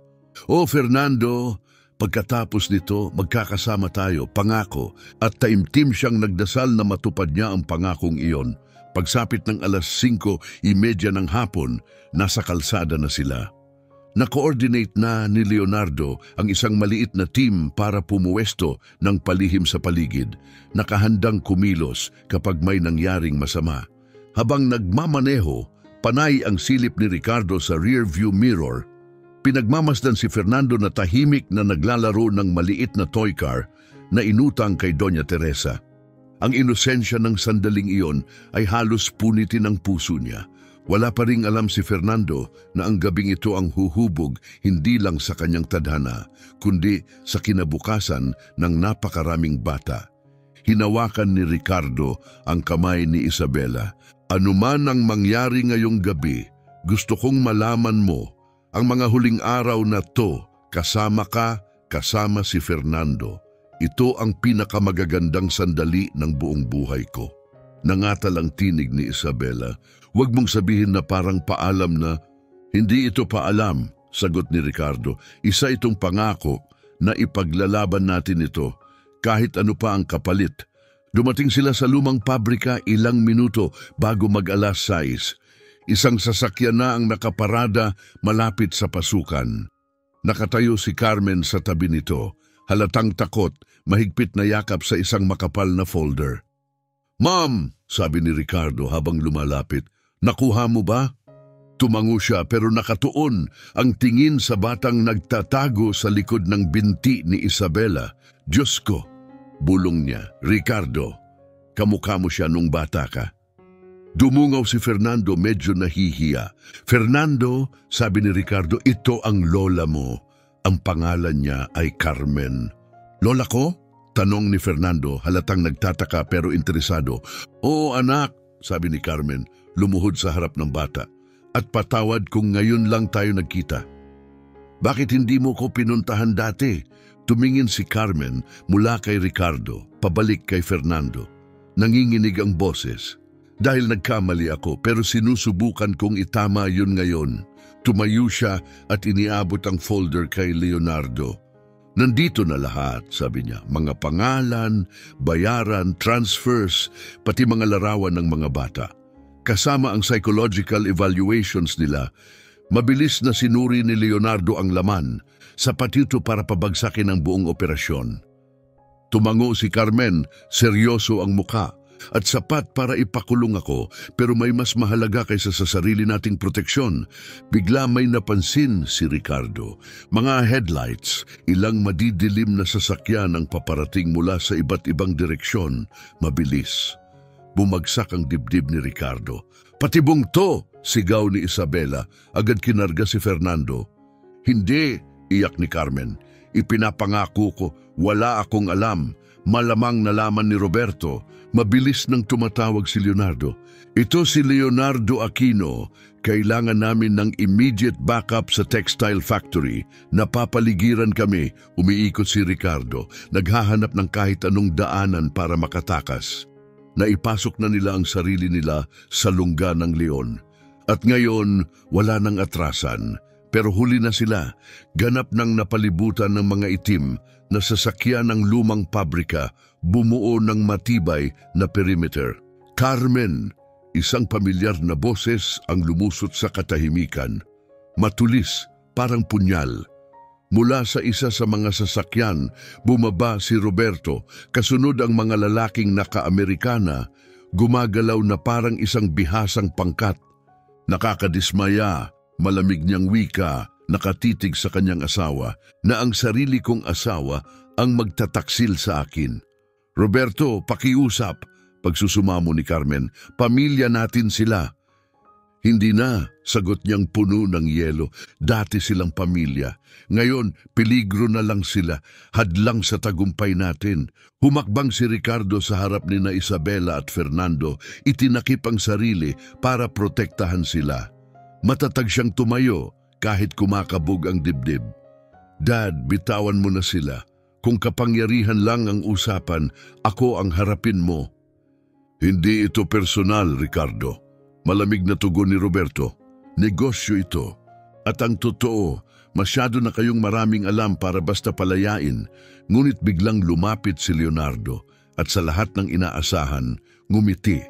Oh, Fernando, pagkatapos nito, magkakasama tayo, pangako. At taimtim siyang nagdasal na matupad niya ang pangakong iyon. Pagsapit ng 5:30 ng hapon, nasa kalsada na sila. Na-coordinate na ni Leonardo ang isang maliit na team para pumuwesto ng palihim sa paligid, nakahandang kumilos kapag may nangyaring masama. Habang nagmamaneho, panay ang silip ni Ricardo sa rearview mirror. Pinagmamasdan si Fernando na tahimik na naglalaro ng maliit na toy car na inutang kay Doña Teresa. Ang inosensya ng sandaling iyon ay halos punitin ang puso niya. Wala pa ring alam si Fernando na ang gabing ito ang huhubog hindi lang sa kanyang tadhana, kundi sa kinabukasan ng napakaraming bata. Hinawakan ni Ricardo ang kamay ni Isabela. Anuman ang mangyari ngayong gabi, gusto kong malaman mo, ang mga huling araw na to, kasama ka, kasama si Fernando. Ito ang pinakamagagandang sandali ng buong buhay ko. Nangatal ang tinig ni Isabela. Huwag mong sabihin na parang paalam na, hindi ito paalam, sagot ni Ricardo. Isa itong pangako na ipaglalaban natin ito, kahit ano pa ang kapalit. Dumating sila sa lumang pabrika ilang minuto bago mag-6:00. Isang sasakyan na ang nakaparada malapit sa pasukan. Nakatayo si Carmen sa tabi nito, halatang takot, mahigpit na yakap sa isang makapal na folder. Ma'am, sabi ni Ricardo habang lumalapit, nakuha mo ba? Tumango siya pero nakatuon ang tingin sa batang nagtatago sa likod ng binti ni Isabela. Diyos ko, bulong niya. Ricardo, kamukha mo siya nung bata ka. Dumungaw si Fernando, medyo nahihiya. "Fernando," sabi ni Ricardo, "ito ang lola mo. Ang pangalan niya ay Carmen." "Lola ko?" tanong ni Fernando, halatang nagtataka pero interesado. "Oo anak," sabi ni Carmen, lumuhod sa harap ng bata. "At patawad kung ngayon lang tayo nagkita." "Bakit hindi mo ko pinuntahan dati?" Tumingin si Carmen mula kay Ricardo, pabalik kay Fernando. Nanginginig ang boses. "Dahil nagkamali ako pero sinusubukan kong itama yun ngayon." Tumayo siya at iniabot ang folder kay Leonardo. "Nandito na lahat," sabi niya. "Mga pangalan, bayaran, transfers, pati mga larawan ng mga bata. Kasama ang psychological evaluations nila. Mabilis na sinuri ni Leonardo ang laman, sapat ito para pabagsakin ang buong operasyon." Tumango si Carmen, seryoso ang muka. "At sapat para ipakulong ako, pero may mas mahalaga kaysa sa sarili nating proteksyon." Bigla may napansin si Ricardo. Mga headlights, ilang madidilim na sasakyan ang paparating mula sa iba't ibang direksyon. Mabilis. Bumagsak ang dibdib ni Ricardo. "Patibong to!" sigaw ni Isabela. Agad kinarga si Fernando. "Hindi!" iyak ni Carmen. "Ipinapangako ko, wala akong alam. Malamang nalaman ni Roberto." Mabilis nang tumatawag si Leonardo. "Ito si Leonardo Aquino. Kailangan namin ng immediate backup sa textile factory. Napapaligiran kami." Umiikot si Ricardo. Naghahanap ng kahit anong daanan para makatakas. Naipasok na nila ang sarili nila sa lungga ng leon. At ngayon, wala nang atrasan. Pero huli na sila. Ganap ng napalibutan ng mga itim na sasakyan ng lumang pabrika, bumuo ng matibay na perimeter. "Carmen!" Isang pamilyar na boses ang lumusot sa katahimikan. Matulis, parang punyal. Mula sa isa sa mga sasakyan, bumaba si Roberto, kasunod ang mga lalaking naka-Amerikana, gumagalaw na parang isang bihasang pangkat. Nakakadismaya, malamig niyang wika, nakatitig sa kanyang asawa, na ang sarili kong asawa ang magtataksil sa akin. "Roberto, pakiusap," pagsusumamo ni Carmen. "Pamilya natin sila." "Hindi na," sagot niyang puno ng yelo. "Dati silang pamilya. Ngayon, peligro na lang sila, hadlang sa tagumpay natin." Humakbang si Ricardo sa harap ni na Isabela at Fernando, itinakip ang sarili para protektahan sila. Matatag siyang tumayo kahit kumakabog ang dibdib. "Dad, bitawan mo na sila. Kung kapangyarihan lang ang usapan, ako ang harapin mo." "Hindi ito personal, Ricardo." Malamig na tugon ni Roberto. "Negosyo ito. At ang totoo, masyado na kayong maraming alam para basta palayain." Ngunit biglang lumapit si Leonardo at sa lahat ng inaasahan, ngumiti.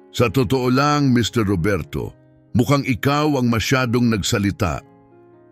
"Sa totoo lang, Mr. Roberto, mukhang ikaw ang masyadong nagsalita."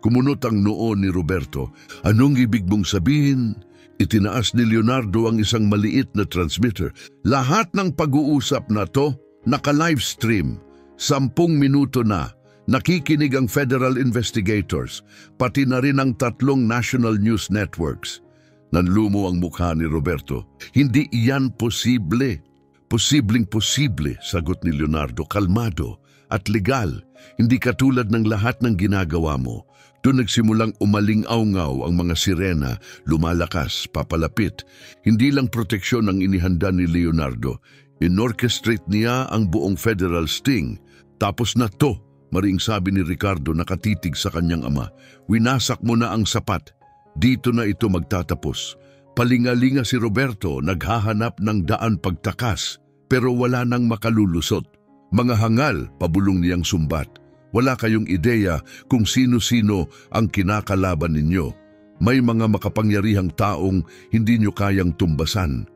Kumunot ang noo ni Roberto. "Anong ibig mong sabihin?" Itinaas ni Leonardo ang isang maliit na transmitter. "Lahat ng pag-uusap na to, naka-livestream. 10 minuto na. Nakikinig ang federal investigators, pati na rin ang 3 national news networks." Nanlumo ang mukha ni Roberto. "Hindi iyan posible." Posibleng-posible," sagot ni Leonardo, kalmado at legal. "Hindi katulad ng lahat ng ginagawa mo." Doon nagsimulang umaling-awngaw ang mga sirena, lumalakas, papalapit. Hindi lang proteksyon ang inihanda ni Leonardo. Inorchestrate niya ang buong federal sting. "Tapos na to," maring sabi ni Ricardo nakatitig sa kanyang ama. "Winasak mo na ang sapat. Dito na ito magtatapos." Palingalinga si Roberto, naghahanap ng daan pagtakas, pero wala nang makalulusot. "Mga hangal," pabulong niyang sumbat. "Wala kayong ideya kung sino-sino ang kinakalaban ninyo. May mga makapangyarihang taong hindi nyo kayang tumbasan."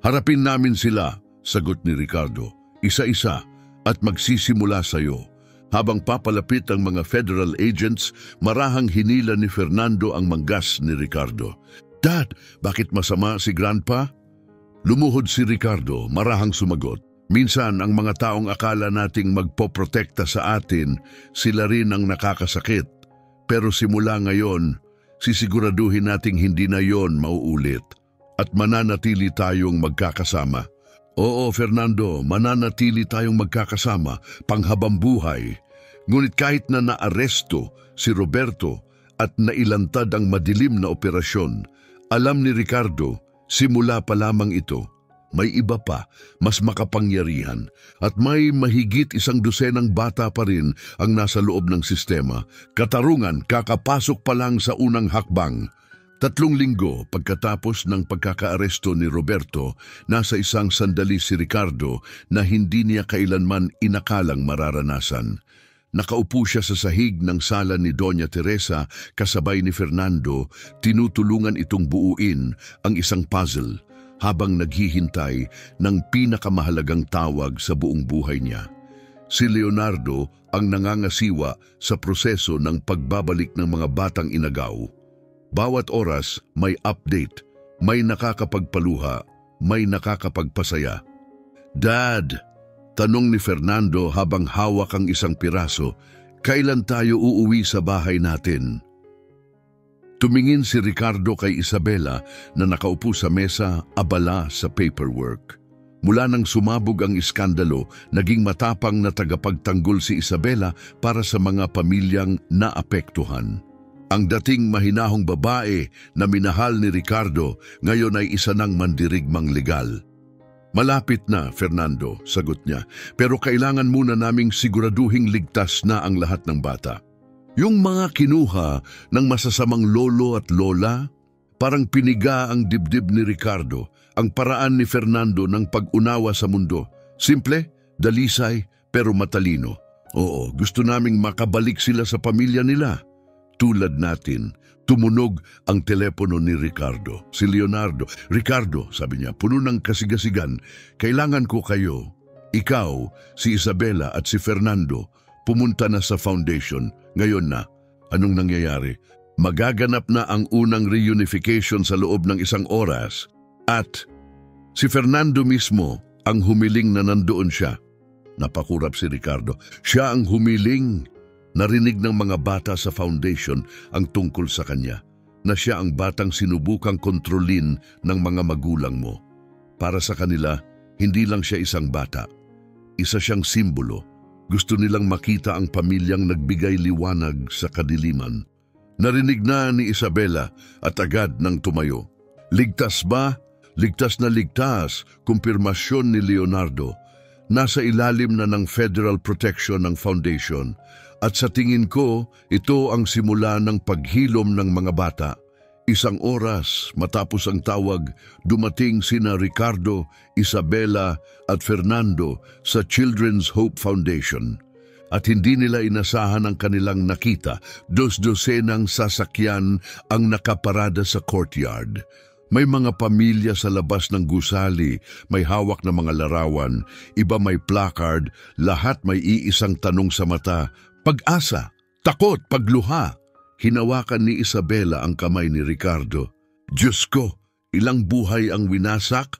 "Harapin namin sila," sagot ni Ricardo, "isa-isa at magsisimula sa iyo." Habang papalapit ang mga federal agents, marahang hinila ni Fernando ang manggas ni Ricardo. "Dad, bakit masama si Grandpa?" Lumuhod si Ricardo, marahang sumagot. "Minsan ang mga taong akala nating magpoprotekta sa atin, sila rin ang nakakasakit. Pero simula ngayon, sisiguraduhin nating hindi na yon mauulit at mananatili tayong magkakasama." Oo, Fernando, mananatili tayong magkakasama panghabang buhay. Ngunit kahit na naaresto si Roberto at nailantad ang madilim na operasyon, alam ni Ricardo, simula pa lamang ito, may iba pa, mas makapangyarihan at may mahigit 100 bata pa rin ang nasa loob ng sistema. Katarungan, kakapasok pa lang sa unang hakbang. 3 linggo pagkatapos ng pagkakaaresto ni Roberto, nasa isang sandali si Ricardo na hindi niya kailanman inakalang mararanasan. Nakaupo siya sa sahig ng sala ni Doña Teresa kasabay ni Fernando, tinutulungan itong buuin ang isang puzzle habang naghihintay ng pinakamahalagang tawag sa buong buhay niya. Si Leonardo ang nangangasiwa sa proseso ng pagbabalik ng mga batang inagaw. Bawat oras may update, may nakakapagpaluha, may nakakapagpasaya. Dad, tanong ni Fernando habang hawak ang isang piraso, kailan tayo uuwi sa bahay natin? Tumingin si Ricardo kay Isabela na nakaupo sa mesa, abala sa paperwork. Mula nang sumabog ang iskandalo, naging matapang na tagapagtanggol si Isabela para sa mga pamilyang naapektuhan. Ang dating mahinahong babae na minahal ni Ricardo, ngayon ay isa ng mandirigmang legal. Malapit na, Fernando, sagot niya, pero kailangan muna naming siguraduhing ligtas na ang lahat ng bata. Yung mga kinuha ng masasamang lolo at lola, parang piniga ang dibdib ni Ricardo, ang paraan ni Fernando ng pag-unawa sa mundo. Simple, dalisay, pero matalino. Oo, gusto naming makabalik sila sa pamilya nila. Tulad natin, tumunog ang telepono ni Ricardo. Si Leonardo, Ricardo, sabi niya, puno ng kasigasigan, kailangan ko kayo. Ikaw, si Isabela at si Fernando, pumunta na sa foundation. Ngayon na, anong nangyayari? Magaganap na ang unang reunification sa loob ng 1 oras at si Fernando mismo ang humiling na nandoon siya. Napakurap si Ricardo. Siya ang humiling. Narinig ng mga bata sa foundation ang tungkol sa kanya, na siya ang batang sinubukang kontrolin ng mga magulang mo. Para sa kanila, hindi lang siya isang bata. Isa siyang simbolo. Gusto nilang makita ang pamilyang nagbigay liwanag sa kadiliman. Narinig na ni Isabela at agad nang tumayo. Ligtas ba? Ligtas na ligtas, kumpirmasyon ni Leonardo. Nasa ilalim na ng federal protection ng foundation. At sa tingin ko, ito ang simula ng paghilom ng mga bata. 1 oras matapos ang tawag, dumating sina Ricardo, Isabela at Fernando sa Children's Hope Foundation. At hindi nila inasahan ang kanilang nakita, 2 ng sasakyan ang nakaparada sa courtyard. May mga pamilya sa labas ng gusali, may hawak na mga larawan, iba may placard, lahat may iisang tanong sa mata, pag-asa, takot, pagluha. Hinawakan ni Isabela ang kamay ni Ricardo. Diyos ko, ilang buhay ang winasak?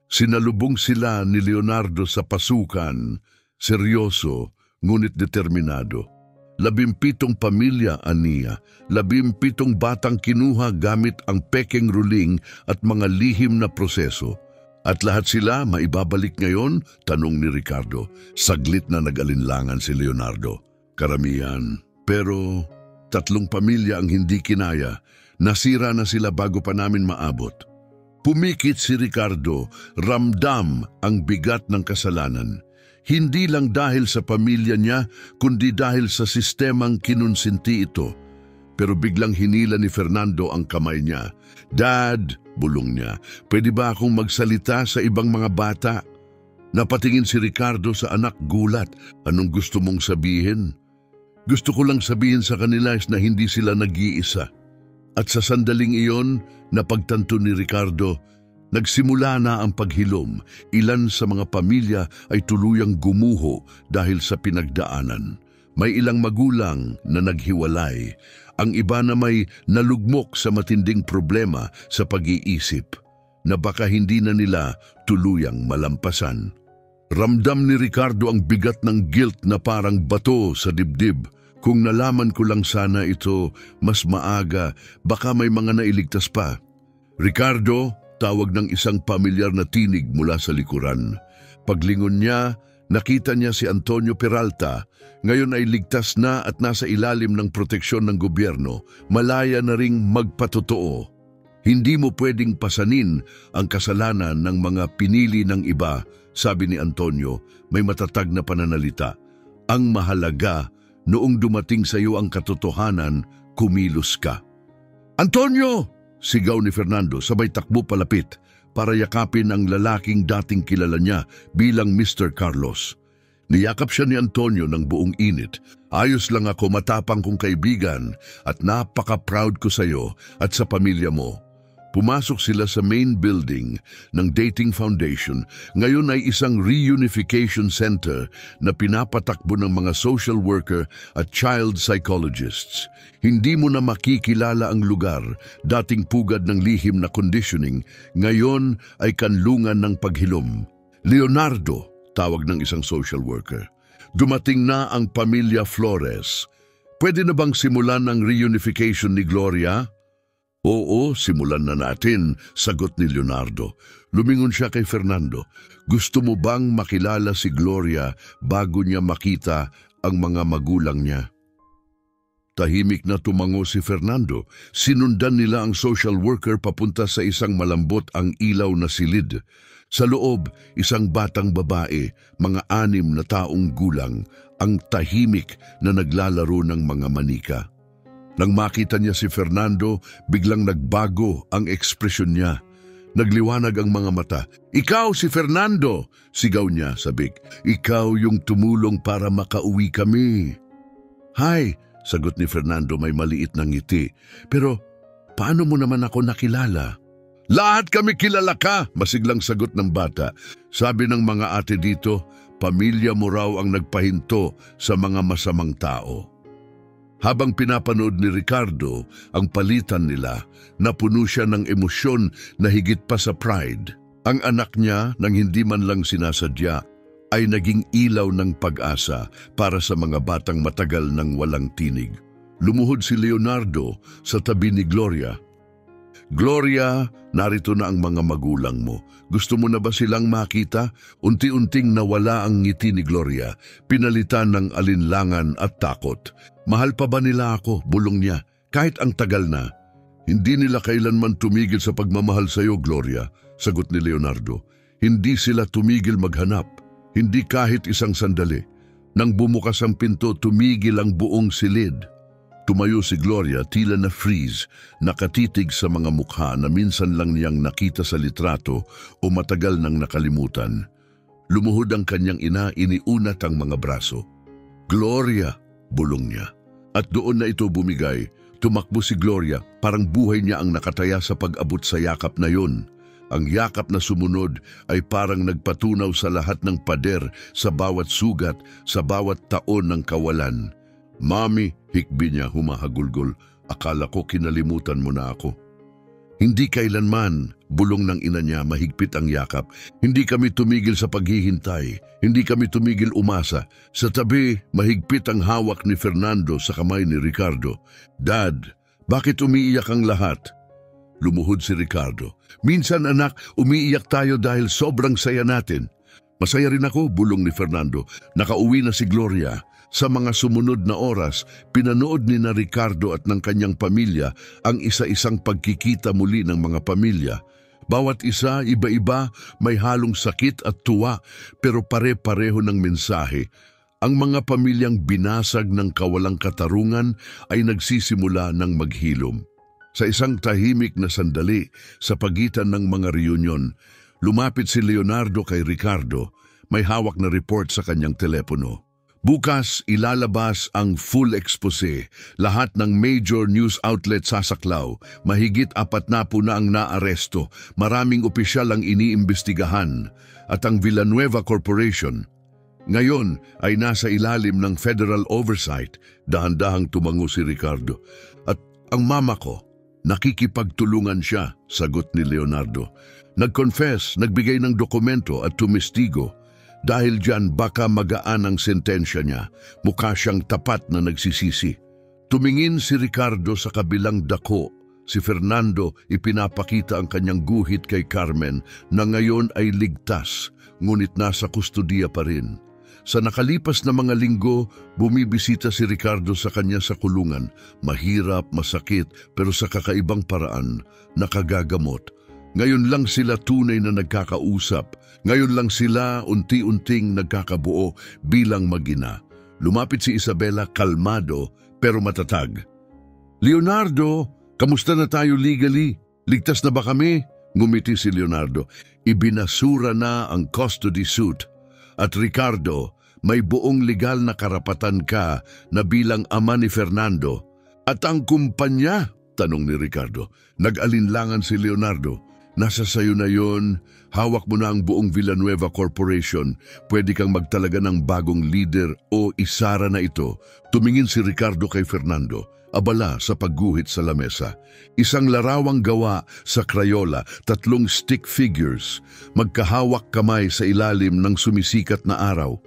Sinalubong sila ni Leonardo sa pasukan, seryoso, ngunit determinado. 17 pamilya, Ania, 17 batang kinuha gamit ang peking ruling at mga lihim na proseso. At lahat sila maibabalik ngayon? Tanong ni Ricardo. Saglit na nag-alinlangan si Leonardo. Karamihan. Pero 3 pamilya ang hindi kinaya. Nasira na sila bago pa namin maabot. Pumikit si Ricardo, ramdam ang bigat ng kasalanan. Hindi lang dahil sa pamilya niya, kundi dahil sa sistemang kinunsinti ito. Pero biglang hinila ni Fernando ang kamay niya. Dad, bulong niya, pwede ba akong magsalita sa ibang mga bata? Napatingin si Ricardo sa anak, gulat. Anong gusto mong sabihin? Gusto ko lang sabihin sa kanila na hindi sila nag-iisa. At sa sandaling iyon, napagtanto ni Ricardo, nagsimula na ang paghilom. Ilan sa mga pamilya ay tuluyang gumuho dahil sa pinagdaanan. May ilang magulang na naghiwalay. Ang iba na may nalugmok sa matinding problema sa pag-iisip na baka hindi na nila tuluyang malampasan. Ramdam ni Ricardo ang bigat ng guilt na parang bato sa dibdib. Kung nalaman ko lang sana ito mas maaga, baka may mga nailigtas pa. Ricardo, Tawag ng isang pamilyar na tinig mula sa likuran. Paglingon niya, nakita niya si Antonio Peralta. Ngayon ay ligtas na at nasa ilalim ng proteksyon ng gobyerno. Malaya na ring magpatotoo. Hindi mo pwedeng pasanin ang kasalanan ng mga pinili ng iba, sabi ni Antonio, may matatag na pananalita. Ang mahalaga, noong dumating sa iyo ang katotohanan, kumilos ka. Antonio! Sigaw ni Fernando sabay takbo palapit para yakapin ang lalaking dating kilala niya bilang Mr. Carlos. Niyakap siya ni Antonio ng buong init. Ayos lang ako, matapang kong kaibigan at napaka-proud ko sa iyo at sa pamilya mo. Pumasok sila sa main building ng Dating Foundation. Ngayon ay isang reunification center na pinapatakbo ng mga social worker at child psychologists. Hindi mo na makikilala ang lugar, dating pugad ng lihim na conditioning, ngayon ay kanlungan ng paghilom. Leonardo, tawag ng isang social worker. Dumating na ang pamilya Flores. Pwede na bang simulan ang reunification ni Gloria? Oo, simulan na natin, sagot ni Leonardo. Lumingon siya kay Fernando. Gusto mo bang makilala si Gloria bago niya makita ang mga magulang niya? Tahimik na tumango si Fernando. Sinundan nila ang social worker papunta sa isang malambot ang ilaw na silid. Sa loob, isang batang babae, mga 6 na taong gulang, ang tahimik na naglalaro ng mga manika. Nang makita niya si Fernando, biglang nagbago ang ekspresyon niya. Nagliwanag ang mga mata. Ikaw si Fernando! Sigaw niya sabik. Ikaw yung tumulong para makauwi kami. Hi! Sagot ni Fernando may maliit na ngiti. Pero paano mo naman ako nakilala? Lahat kami kilala ka! Masiglang sagot ng bata. Sabi ng mga ate dito, pamilya mo raw ang nagpahinto sa mga masamang tao. Habang pinapanood ni Ricardo ang palitan nila, napuno siya ng emosyon na higit pa sa pride. Ang anak niya, nang hindi man lang sinasadya, ay naging ilaw ng pag-asa para sa mga batang matagal nang walang tinig. Lumuhod si Leonardo sa tabi ni Gloria. Gloria, narito na ang mga magulang mo. Gusto mo na ba silang makita? Unti-unting nawala ang ngiti ni Gloria, pinalitan ng alinlangan at takot. Mahal pa ba nila ako? Bulong niya. Kahit ang tagal na. Hindi nila kailanman tumigil sa pagmamahal sa iyo, Gloria, sagot ni Leonardo. Hindi sila tumigil maghanap. Hindi kahit isang sandali. Nang bumukas ang pinto, tumigil ang buong silid. Tumayo si Gloria, tila na freeze, nakatitig sa mga mukha na minsan lang niyang nakita sa litrato o matagal nang nakalimutan. Lumuhod ang kanyang ina, iniunat ang mga braso. Gloria, bulong niya. At doon na ito bumigay. Tumakbo si Gloria, parang buhay niya ang nakataya sa pag-abot sa yakap na yon. Ang yakap na sumunod ay parang nagpatunaw sa lahat ng pader, sa bawat sugat, sa bawat taon ng kawalan. Mami, hikbi niya humahagulgol, akala ko kinalimutan mo na ako. Hindi kailanman, bulong ng ina niya, mahigpit ang yakap. Hindi kami tumigil sa paghihintay, hindi kami tumigil umasa. Sa tabi, mahigpit ang hawak ni Fernando sa kamay ni Ricardo. Dad, bakit umiiyak ang lahat? Lumuhod si Ricardo. Minsan anak, umiiyak tayo dahil sobrang saya natin. Masaya rin ako, bulong ni Fernando. Nakauwi na si Gloria. Sa mga sumunod na oras, pinanood ni na Ricardo at ng kanyang pamilya ang isa-isang pagkikita muli ng mga pamilya. Bawat isa, iba-iba, may halong sakit at tuwa, pero pare-pareho ng mensahe. Ang mga pamilyang binasag ng kawalang katarungan ay nagsisimula ng maghilom. Sa isang tahimik na sandali sa pagitan ng mga reunion, lumapit si Leonardo kay Ricardo, may hawak na report sa kanyang telepono. Bukas, ilalabas ang full expose. Lahat ng major news outlet sasaklaw. Mahigit 40 na ang naaresto. Maraming opisyal ang iniimbestigahan. At ang Villanueva Corporation, ngayon ay nasa ilalim ng federal oversight. Dahan-dahang tumango si Ricardo. At ang mama ko, nakikipagtulungan siya, sagot ni Leonardo. Nag-confess, nagbigay ng dokumento at tumestigo. Dahil dyan baka magaan ang sentensya niya, mukha siyang tapat na nagsisisi. Tumingin si Ricardo sa kabilang dako Si Fernando ipinapakita ang kanyang guhit kay Carmen na ngayon ay ligtas, ngunit nasa kustudiya pa rin. Sa nakalipas na mga linggo, bumibisita si Ricardo sa kanya sa kulungan. Mahirap, masakit, pero sa kakaibang paraan, nakagagamot. Ngayon lang sila tunay na nagkakausap. Ngayon lang sila unti-unting nagkakabuo bilang mag-ina. Lumapit si Isabela kalmado pero matatag. "Leonardo, kamusta na tayo legally? Ligtas na ba kami?" Ngumiti si Leonardo. Ibinasura na ang custody suit. At Ricardo, may buong legal na karapatan ka na bilang ama ni Fernando. "At ang kumpanya?" tanong ni Ricardo. Nag-alinlangan si Leonardo. "Nasa sayo na yon. Hawak mo na ang buong Villanueva Corporation. Pwede kang magtalaga ng bagong leader o isara na ito." Tumingin si Ricardo kay Fernando, abala sa pagguhit sa lamesa. Isang larawang gawa sa Crayola, 3 stick figures, magkahawak kamay sa ilalim ng sumisikat na araw.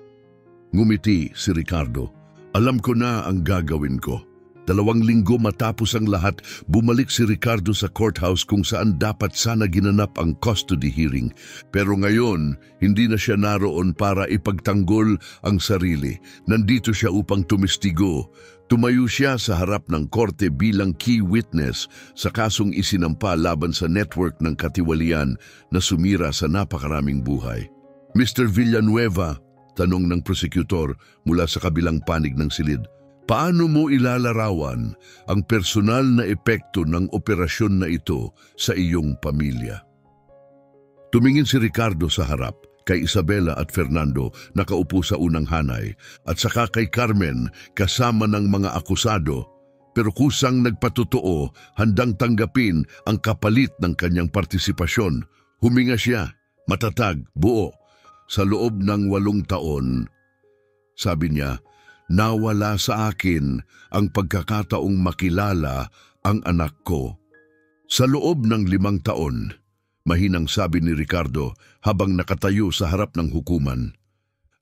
Ngumiti si Ricardo. "Alam ko na ang gagawin ko." 2 linggo matapos ang lahat, bumalik si Ricardo sa courthouse kung saan dapat sana ginanap ang custody hearing. Pero ngayon, hindi na siya naroon para ipagtanggol ang sarili. Nandito siya upang tumistigo. Tumayo siya sa harap ng korte bilang key witness sa kasong isinampa laban sa network ng katiwalian na sumira sa napakaraming buhay. "Mr. Villanueva," tanong ng prosecutor mula sa kabilang panig ng silid, "paano mo ilalarawan ang personal na epekto ng operasyon na ito sa iyong pamilya?" Tumingin si Ricardo sa harap, kay Isabela at Fernando nakaupo sa unang hanay, at saka kay Carmen kasama ng mga akusado, pero kusang nagpatotoo, handang tanggapin ang kapalit ng kanyang partisipasyon. Huminga siya, matatag, buo. Sa loob ng 8 taon, sabi niya, "Nawala sa akin ang pagkakataong makilala ang anak ko." Sa loob ng 5 taon, mahinang sabi ni Ricardo habang nakatayo sa harap ng hukuman,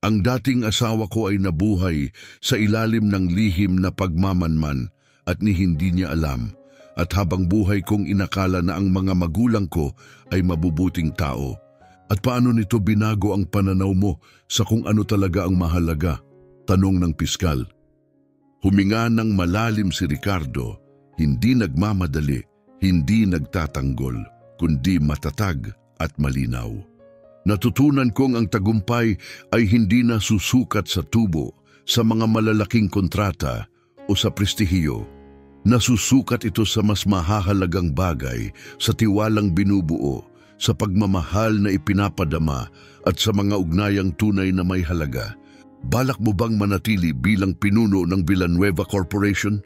"Ang dating asawa ko ay nabuhay sa ilalim ng lihim na pagmamanman at ni hindi niya alam. At habang buhay kong inakala na ang mga magulang ko ay mabubuting tao. At paano nito binago ang pananaw mo sa kung ano talaga ang mahalaga?" tanong ng piskal. Huminga ng malalim si Ricardo, hindi nagmamadali, hindi nagtatanggol, kundi matatag at malinaw. "Natutunan kong ang tagumpay ay hindi na susukat sa tubo, sa mga malalaking kontrata o sa prestihiyo. Nasusukat ito sa mas mahahalagang bagay, sa tiwalang binubuo, sa pagmamahal na ipinapadama at sa mga ugnayang tunay na may halaga. Balak mo bang manatili bilang pinuno ng Villanueva Corporation?"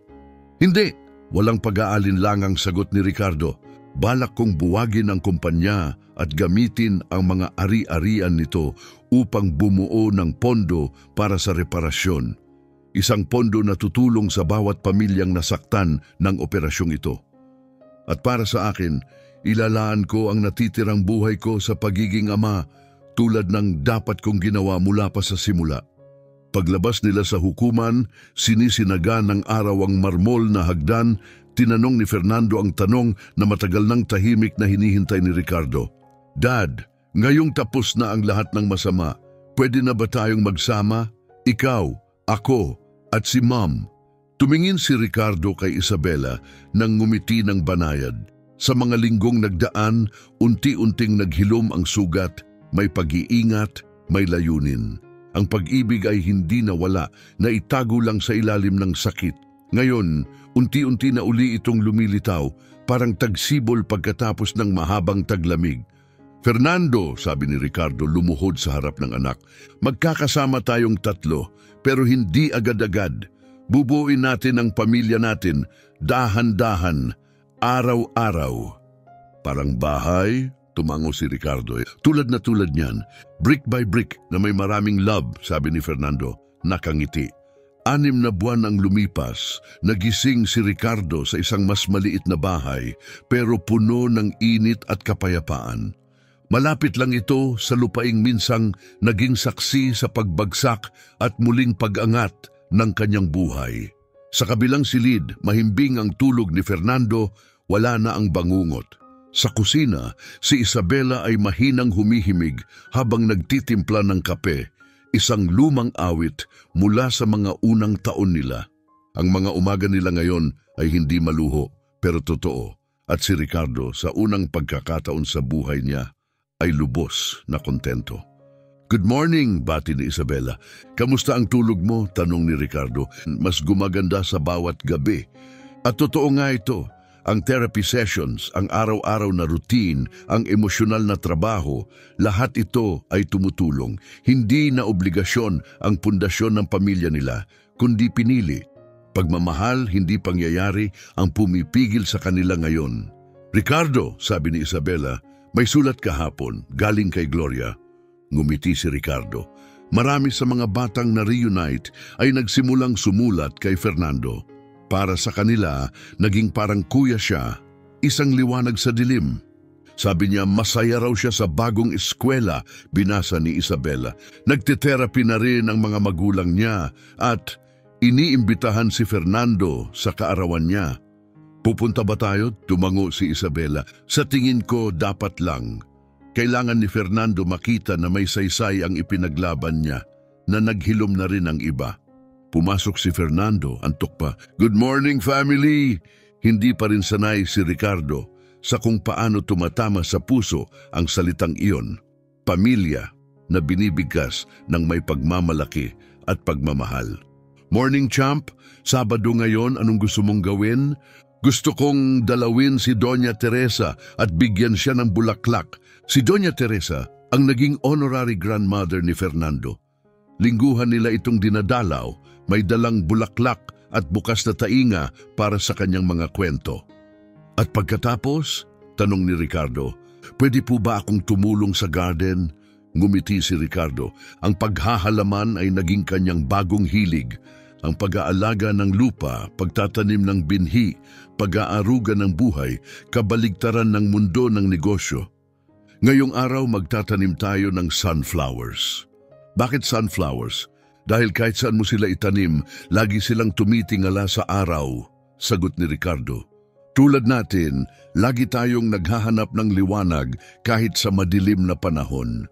"Hindi," walang pag-aalinlangang sagot ni Ricardo. "Balak kong buwagin ang kumpanya at gamitin ang mga ari-arian nito upang bumuo ng pondo para sa reparasyon. Isang pondo na tutulong sa bawat pamilyang nasaktan ng operasyong ito. At para sa akin, ilalaan ko ang natitirang buhay ko sa pagiging ama tulad ng dapat kong ginawa mula pa sa simula." Paglabas nila sa hukuman, sinisinaga ng araw ang marmol na hagdan. Tinanong ni Fernando ang tanong na matagal nang tahimik na hinihintay ni Ricardo. "Dad, ngayong tapos na ang lahat ng masama, pwede na ba tayong magsama? Ikaw, ako, at si Mom?" Tumingin si Ricardo kay Isabela nang ngumiti ng banayad. Sa mga linggong nagdaan, unti-unting naghilom ang sugat, may pag-iingat, may layunin. Ang pag-ibig ay hindi nawala, na itago lang sa ilalim ng sakit. Ngayon, unti-unti na uli itong lumilitaw, parang tagsibol pagkatapos ng mahabang taglamig. "Fernando," sabi ni Ricardo lumuhod sa harap ng anak, "magkakasama tayong 3, pero hindi agad-agad. Bubuuin natin ang pamilya natin, dahan-dahan, araw-araw." "Parang bahay?" tumango si Ricardo. Tulad na tulad niyan, brick by brick na may maraming love, sabi ni Fernando, nakangiti. 6 na buwan ang lumipas, nagising si Ricardo sa isang mas maliit na bahay, pero puno ng init at kapayapaan. Malapit lang ito sa lupaing minsang naging saksi sa pagbagsak at muling pag-angat ng kanyang buhay. Sa kabilang silid, mahimbing ang tulog ni Fernando, Wala na ang bangungot. Sa kusina, si Isabela ay mahinang humihimig habang nagtitimpla ng kape, isang lumang awit mula sa mga unang taon nila. Ang mga umaga nila ngayon ay hindi maluho pero totoo, at si Ricardo sa unang pagkakataon sa buhay niya ay lubos na kontento. "Good morning," bati ni Isabela. "Kamusta ang tulog mo?" tanong ni Ricardo. "Mas gumaganda sa bawat gabi." At totoo nga ito, ang therapy sessions, ang araw-araw na routine, ang emosyonal na trabaho, lahat ito ay tumutulong. Hindi na obligasyon ang pundasyon ng pamilya nila, kundi pinili. Pagmamahal, hindi pangyayari ang pumipigil sa kanila ngayon. "Ricardo," sabi ni Isabela, "may sulat kahapon, galing kay Gloria." Ngumiti si Ricardo. Marami sa mga batang na-reunite ay nagsimulang sumulat kay Fernando. Para sa kanila, naging parang kuya siya, isang liwanag sa dilim. Sabi niya masaya raw siya sa bagong eskwela, binasa ni Isabela. Nagte-therapy na rin ang mga magulang niya at iniimbitahan si Fernando sa kaarawan niya. "Pupunta ba tayo?" tumango si Isabela. "Sa tingin ko dapat lang. Kailangan ni Fernando makita na may saysay ang ipinaglaban niya, na naghilom na rin ang iba." Pumasok si Fernando, antok pa. "Good morning, family!" Hindi pa rin sanay si Ricardo sa kung paano tumatama sa puso ang salitang iyon. Pamilya na binibigkas ng may pagmamalaki at pagmamahal. "Morning, champ! Sabado ngayon, anong gusto mong gawin?" "Gusto kong dalawin si Doña Teresa at bigyan siya ng bulaklak." Si Doña Teresa ang naging honorary grandmother ni Fernando. Lingguhan nila itong dinadalaw, may dalang bulaklak at bukas na tainga para sa kanyang mga kwento. "At pagkatapos?" tanong ni Ricardo. "Pwede po ba akong tumulong sa garden?" Ngumiti si Ricardo. Ang paghahalaman ay naging kanyang bagong hilig. Ang pag-aalaga ng lupa, pagtatanim ng binhi, pag-aaruga ng buhay, kabaligtaran ng mundo ng negosyo. "Ngayong araw magtatanim tayo ng sunflowers." "Bakit sunflowers?" "Dahil kahit saan mo sila itanim, lagi silang tumitingala sa araw," sagot ni Ricardo. "Tulad natin, lagi tayong naghahanap ng liwanag kahit sa madilim na panahon."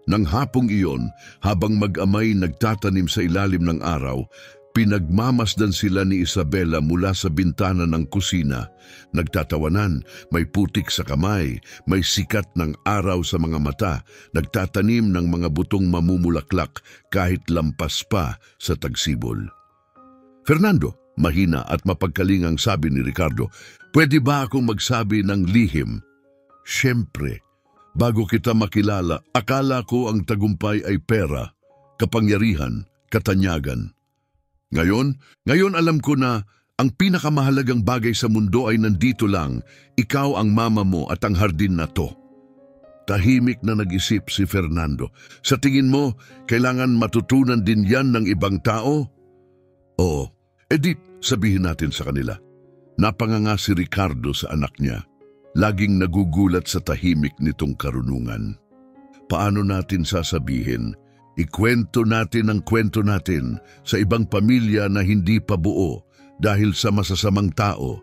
Nang hapong iyon, habang mag-amay nagtatanim sa ilalim ng araw, pinagmamasdan sila ni Isabela mula sa bintana ng kusina. Nagtatawanan, may putik sa kamay, may sikat ng araw sa mga mata, nagtatanim ng mga butong mamumulaklak kahit lampas pa sa tagsibol. "Fernando," mahina at mapagkalingang sabi ni Ricardo, "pwede ba akong magsabi ng lihim?" "Siyempre, bago kita makilala, akala ko ang tagumpay ay pera, kapangyarihan, katanyagan. Ngayon alam ko na ang pinakamahalagang bagay sa mundo ay nandito lang, ikaw ang mama mo at ang hardin na to." Tahimik na nag-isip si Fernando. "Sa tingin mo, kailangan matutunan din yan ng ibang tao?" "Oo, edi sabihin natin sa kanila." Napanganga si Ricardo sa anak niya. Laging nagugulat sa tahimik nitong karunungan. Paano natin sasabihin? Ikwento natin ang kwento natin sa ibang pamilya na hindi pa buo dahil sa masasamang tao.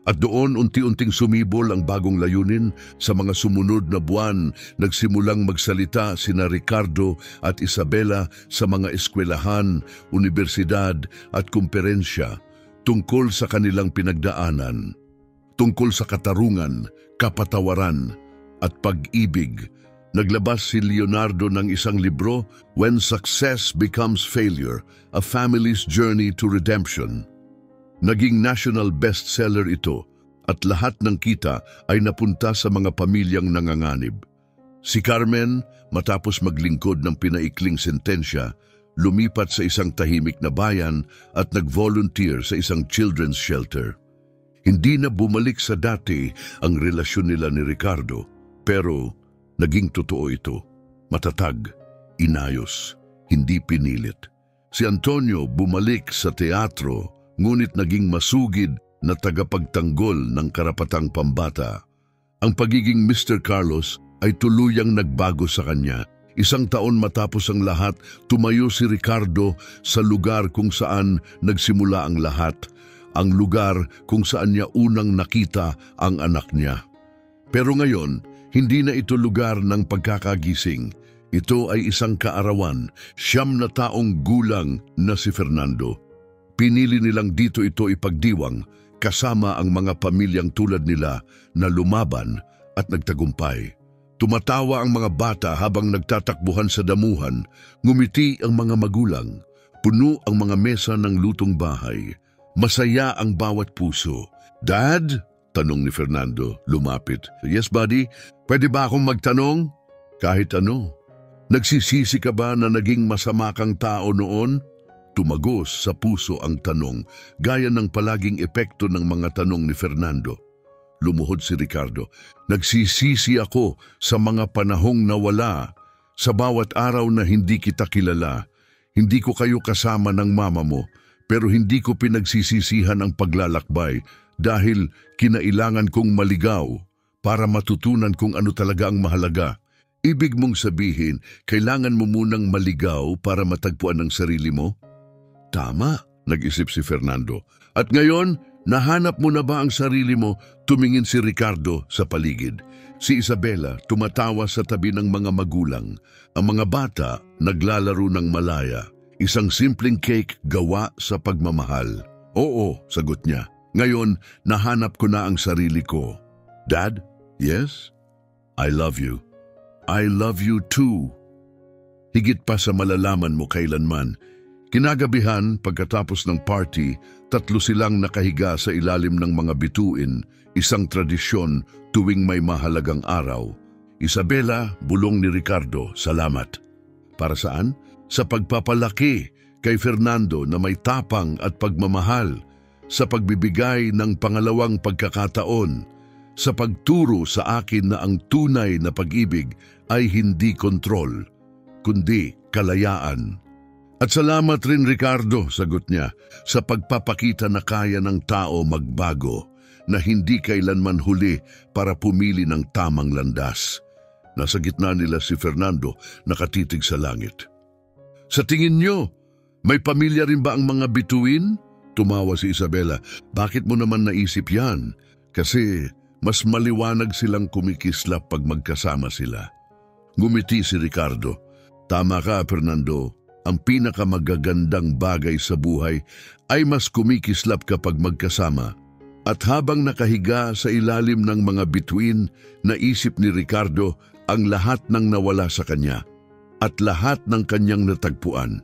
At doon unti-unting sumibol ang bagong layunin. Sa mga sumunod na buwan, nagsimulang magsalita sina Ricardo at Isabela sa mga eskwelahan, universidad at kumperensya tungkol sa kanilang pinagdaanan. Tungkol sa katarungan, kapatawaran at pag-ibig. Naglabas si Leonardo ng isang libro, When Success Becomes Failure, A Family's Journey to Redemption. Naging national bestseller ito at lahat ng kita ay napunta sa mga pamilyang nanganganib. Si Carmen, matapos maglingkod ng pinaikling sentensya, lumipat sa isang tahimik na bayan at nag-volunteer sa isang children's shelter. Hindi na bumalik sa dati ang relasyon nila ni Ricardo, pero naging totoo ito, matatag, inayos, hindi pinilit. Si Antonio bumalik sa teatro, ngunit naging masugid na tagapagtanggol ng karapatang pambata. Ang pagiging Mr. Carlos ay tuluyang nagbago sa kanya. Isang taon matapos ang lahat, tumayo si Ricardo sa lugar kung saan nagsimula ang lahat. ang lugar kung saan niya unang nakita ang anak niya. Pero ngayon, hindi na ito lugar ng pagkakagising. Ito ay isang kaarawan, 9 na taong gulang na si Fernando. Pinili nilang dito ito ipagdiwang kasama ang mga pamilyang tulad nila na lumaban at nagtagumpay. Tumatawa ang mga bata habang nagtatakbuhan sa damuhan, ngumiti ang mga magulang, puno ang mga mesa ng lutong bahay. Masaya ang bawat puso. "Dad?" tanong ni Fernando, lumapit. "Yes, buddy. Pwede ba akong magtanong?" "Kahit ano." "Nagsisisi ka ba na naging masama kang tao noon?" Tumagos sa puso ang tanong, gaya ng palaging epekto ng mga tanong ni Fernando. Lumuhod si Ricardo. "Nagsisisi ako sa mga panahong nawala, sa bawat araw na hindi kita kilala. Hindi ko kayo kasama ng mama mo, pero hindi ko pinagsisisihan ang paglalakbay dahil kinailangan kong maligaw para matutunan kung ano talaga ang mahalaga." "Ibig mong sabihin, kailangan mo munang maligaw para matagpuan ang sarili mo?" "Tama," nag-isip si Fernando. "At ngayon, nahanap mo na ba ang sarili mo?" Tumingin si Ricardo sa paligid. Si Isabela tumatawa sa tabi ng mga magulang. Ang mga bata naglalaro ng malaya. Isang simpleng cake gawa sa pagmamahal. "Oo," sagot niya. "Ngayon, nahanap ko na ang sarili ko." "Dad?" "Yes? I love you." "I love you too." Higit pa sa malalaman mo kailanman. Kinagabihan, pagkatapos ng party, 3 silang nakahiga sa ilalim ng mga bituin, isang tradisyon tuwing may mahalagang araw. "Isabela," bulong ni Ricardo, "salamat." "Para saan?" "Sa pagpapalaki kay Fernando na may tapang at pagmamahal, sa pagbibigay ng pangalawang pagkakataon, sa pagturo sa akin na ang tunay na pag-ibig ay hindi kontrol, kundi kalayaan." "At salamat rin, Ricardo," sagot niya, "sa pagpapakita na kaya ng tao magbago, na hindi kailanman huli para pumili ng tamang landas." Nasa gitna nila si Fernando, nakatitig sa langit. "Sa tingin niyo, may pamilya rin ba ang mga bituin?" Tumawa si Isabela. "Bakit mo naman naisip yan? Kasi mas maliwanag silang kumikislap pag magkasama sila." Ngumiti si Ricardo. "Tama ka, Fernando. Ang pinakamagagandang bagay sa buhay ay mas kumikislap kapag magkasama." At habang nakahiga sa ilalim ng mga bituin, naisip ni Ricardo ang lahat ng nawala sa kanya at lahat ng kanyang natagpuan.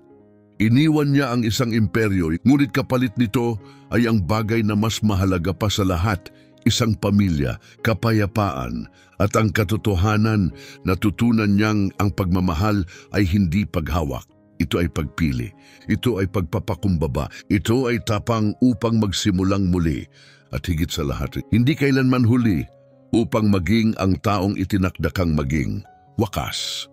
Iniwan niya ang isang imperyo, ngunit kapalit nito ay ang bagay na mas mahalaga pa sa lahat, isang pamilya, kapayapaan, at ang katotohanan na tutunan niyang ang pagmamahal ay hindi paghawak. Ito ay pagpili. Ito ay pagpapakumbaba. Ito ay tapang upang magsimulang muli. At higit sa lahat, hindi kailanman huli upang maging ang taong itinakdakang maging. Wakas.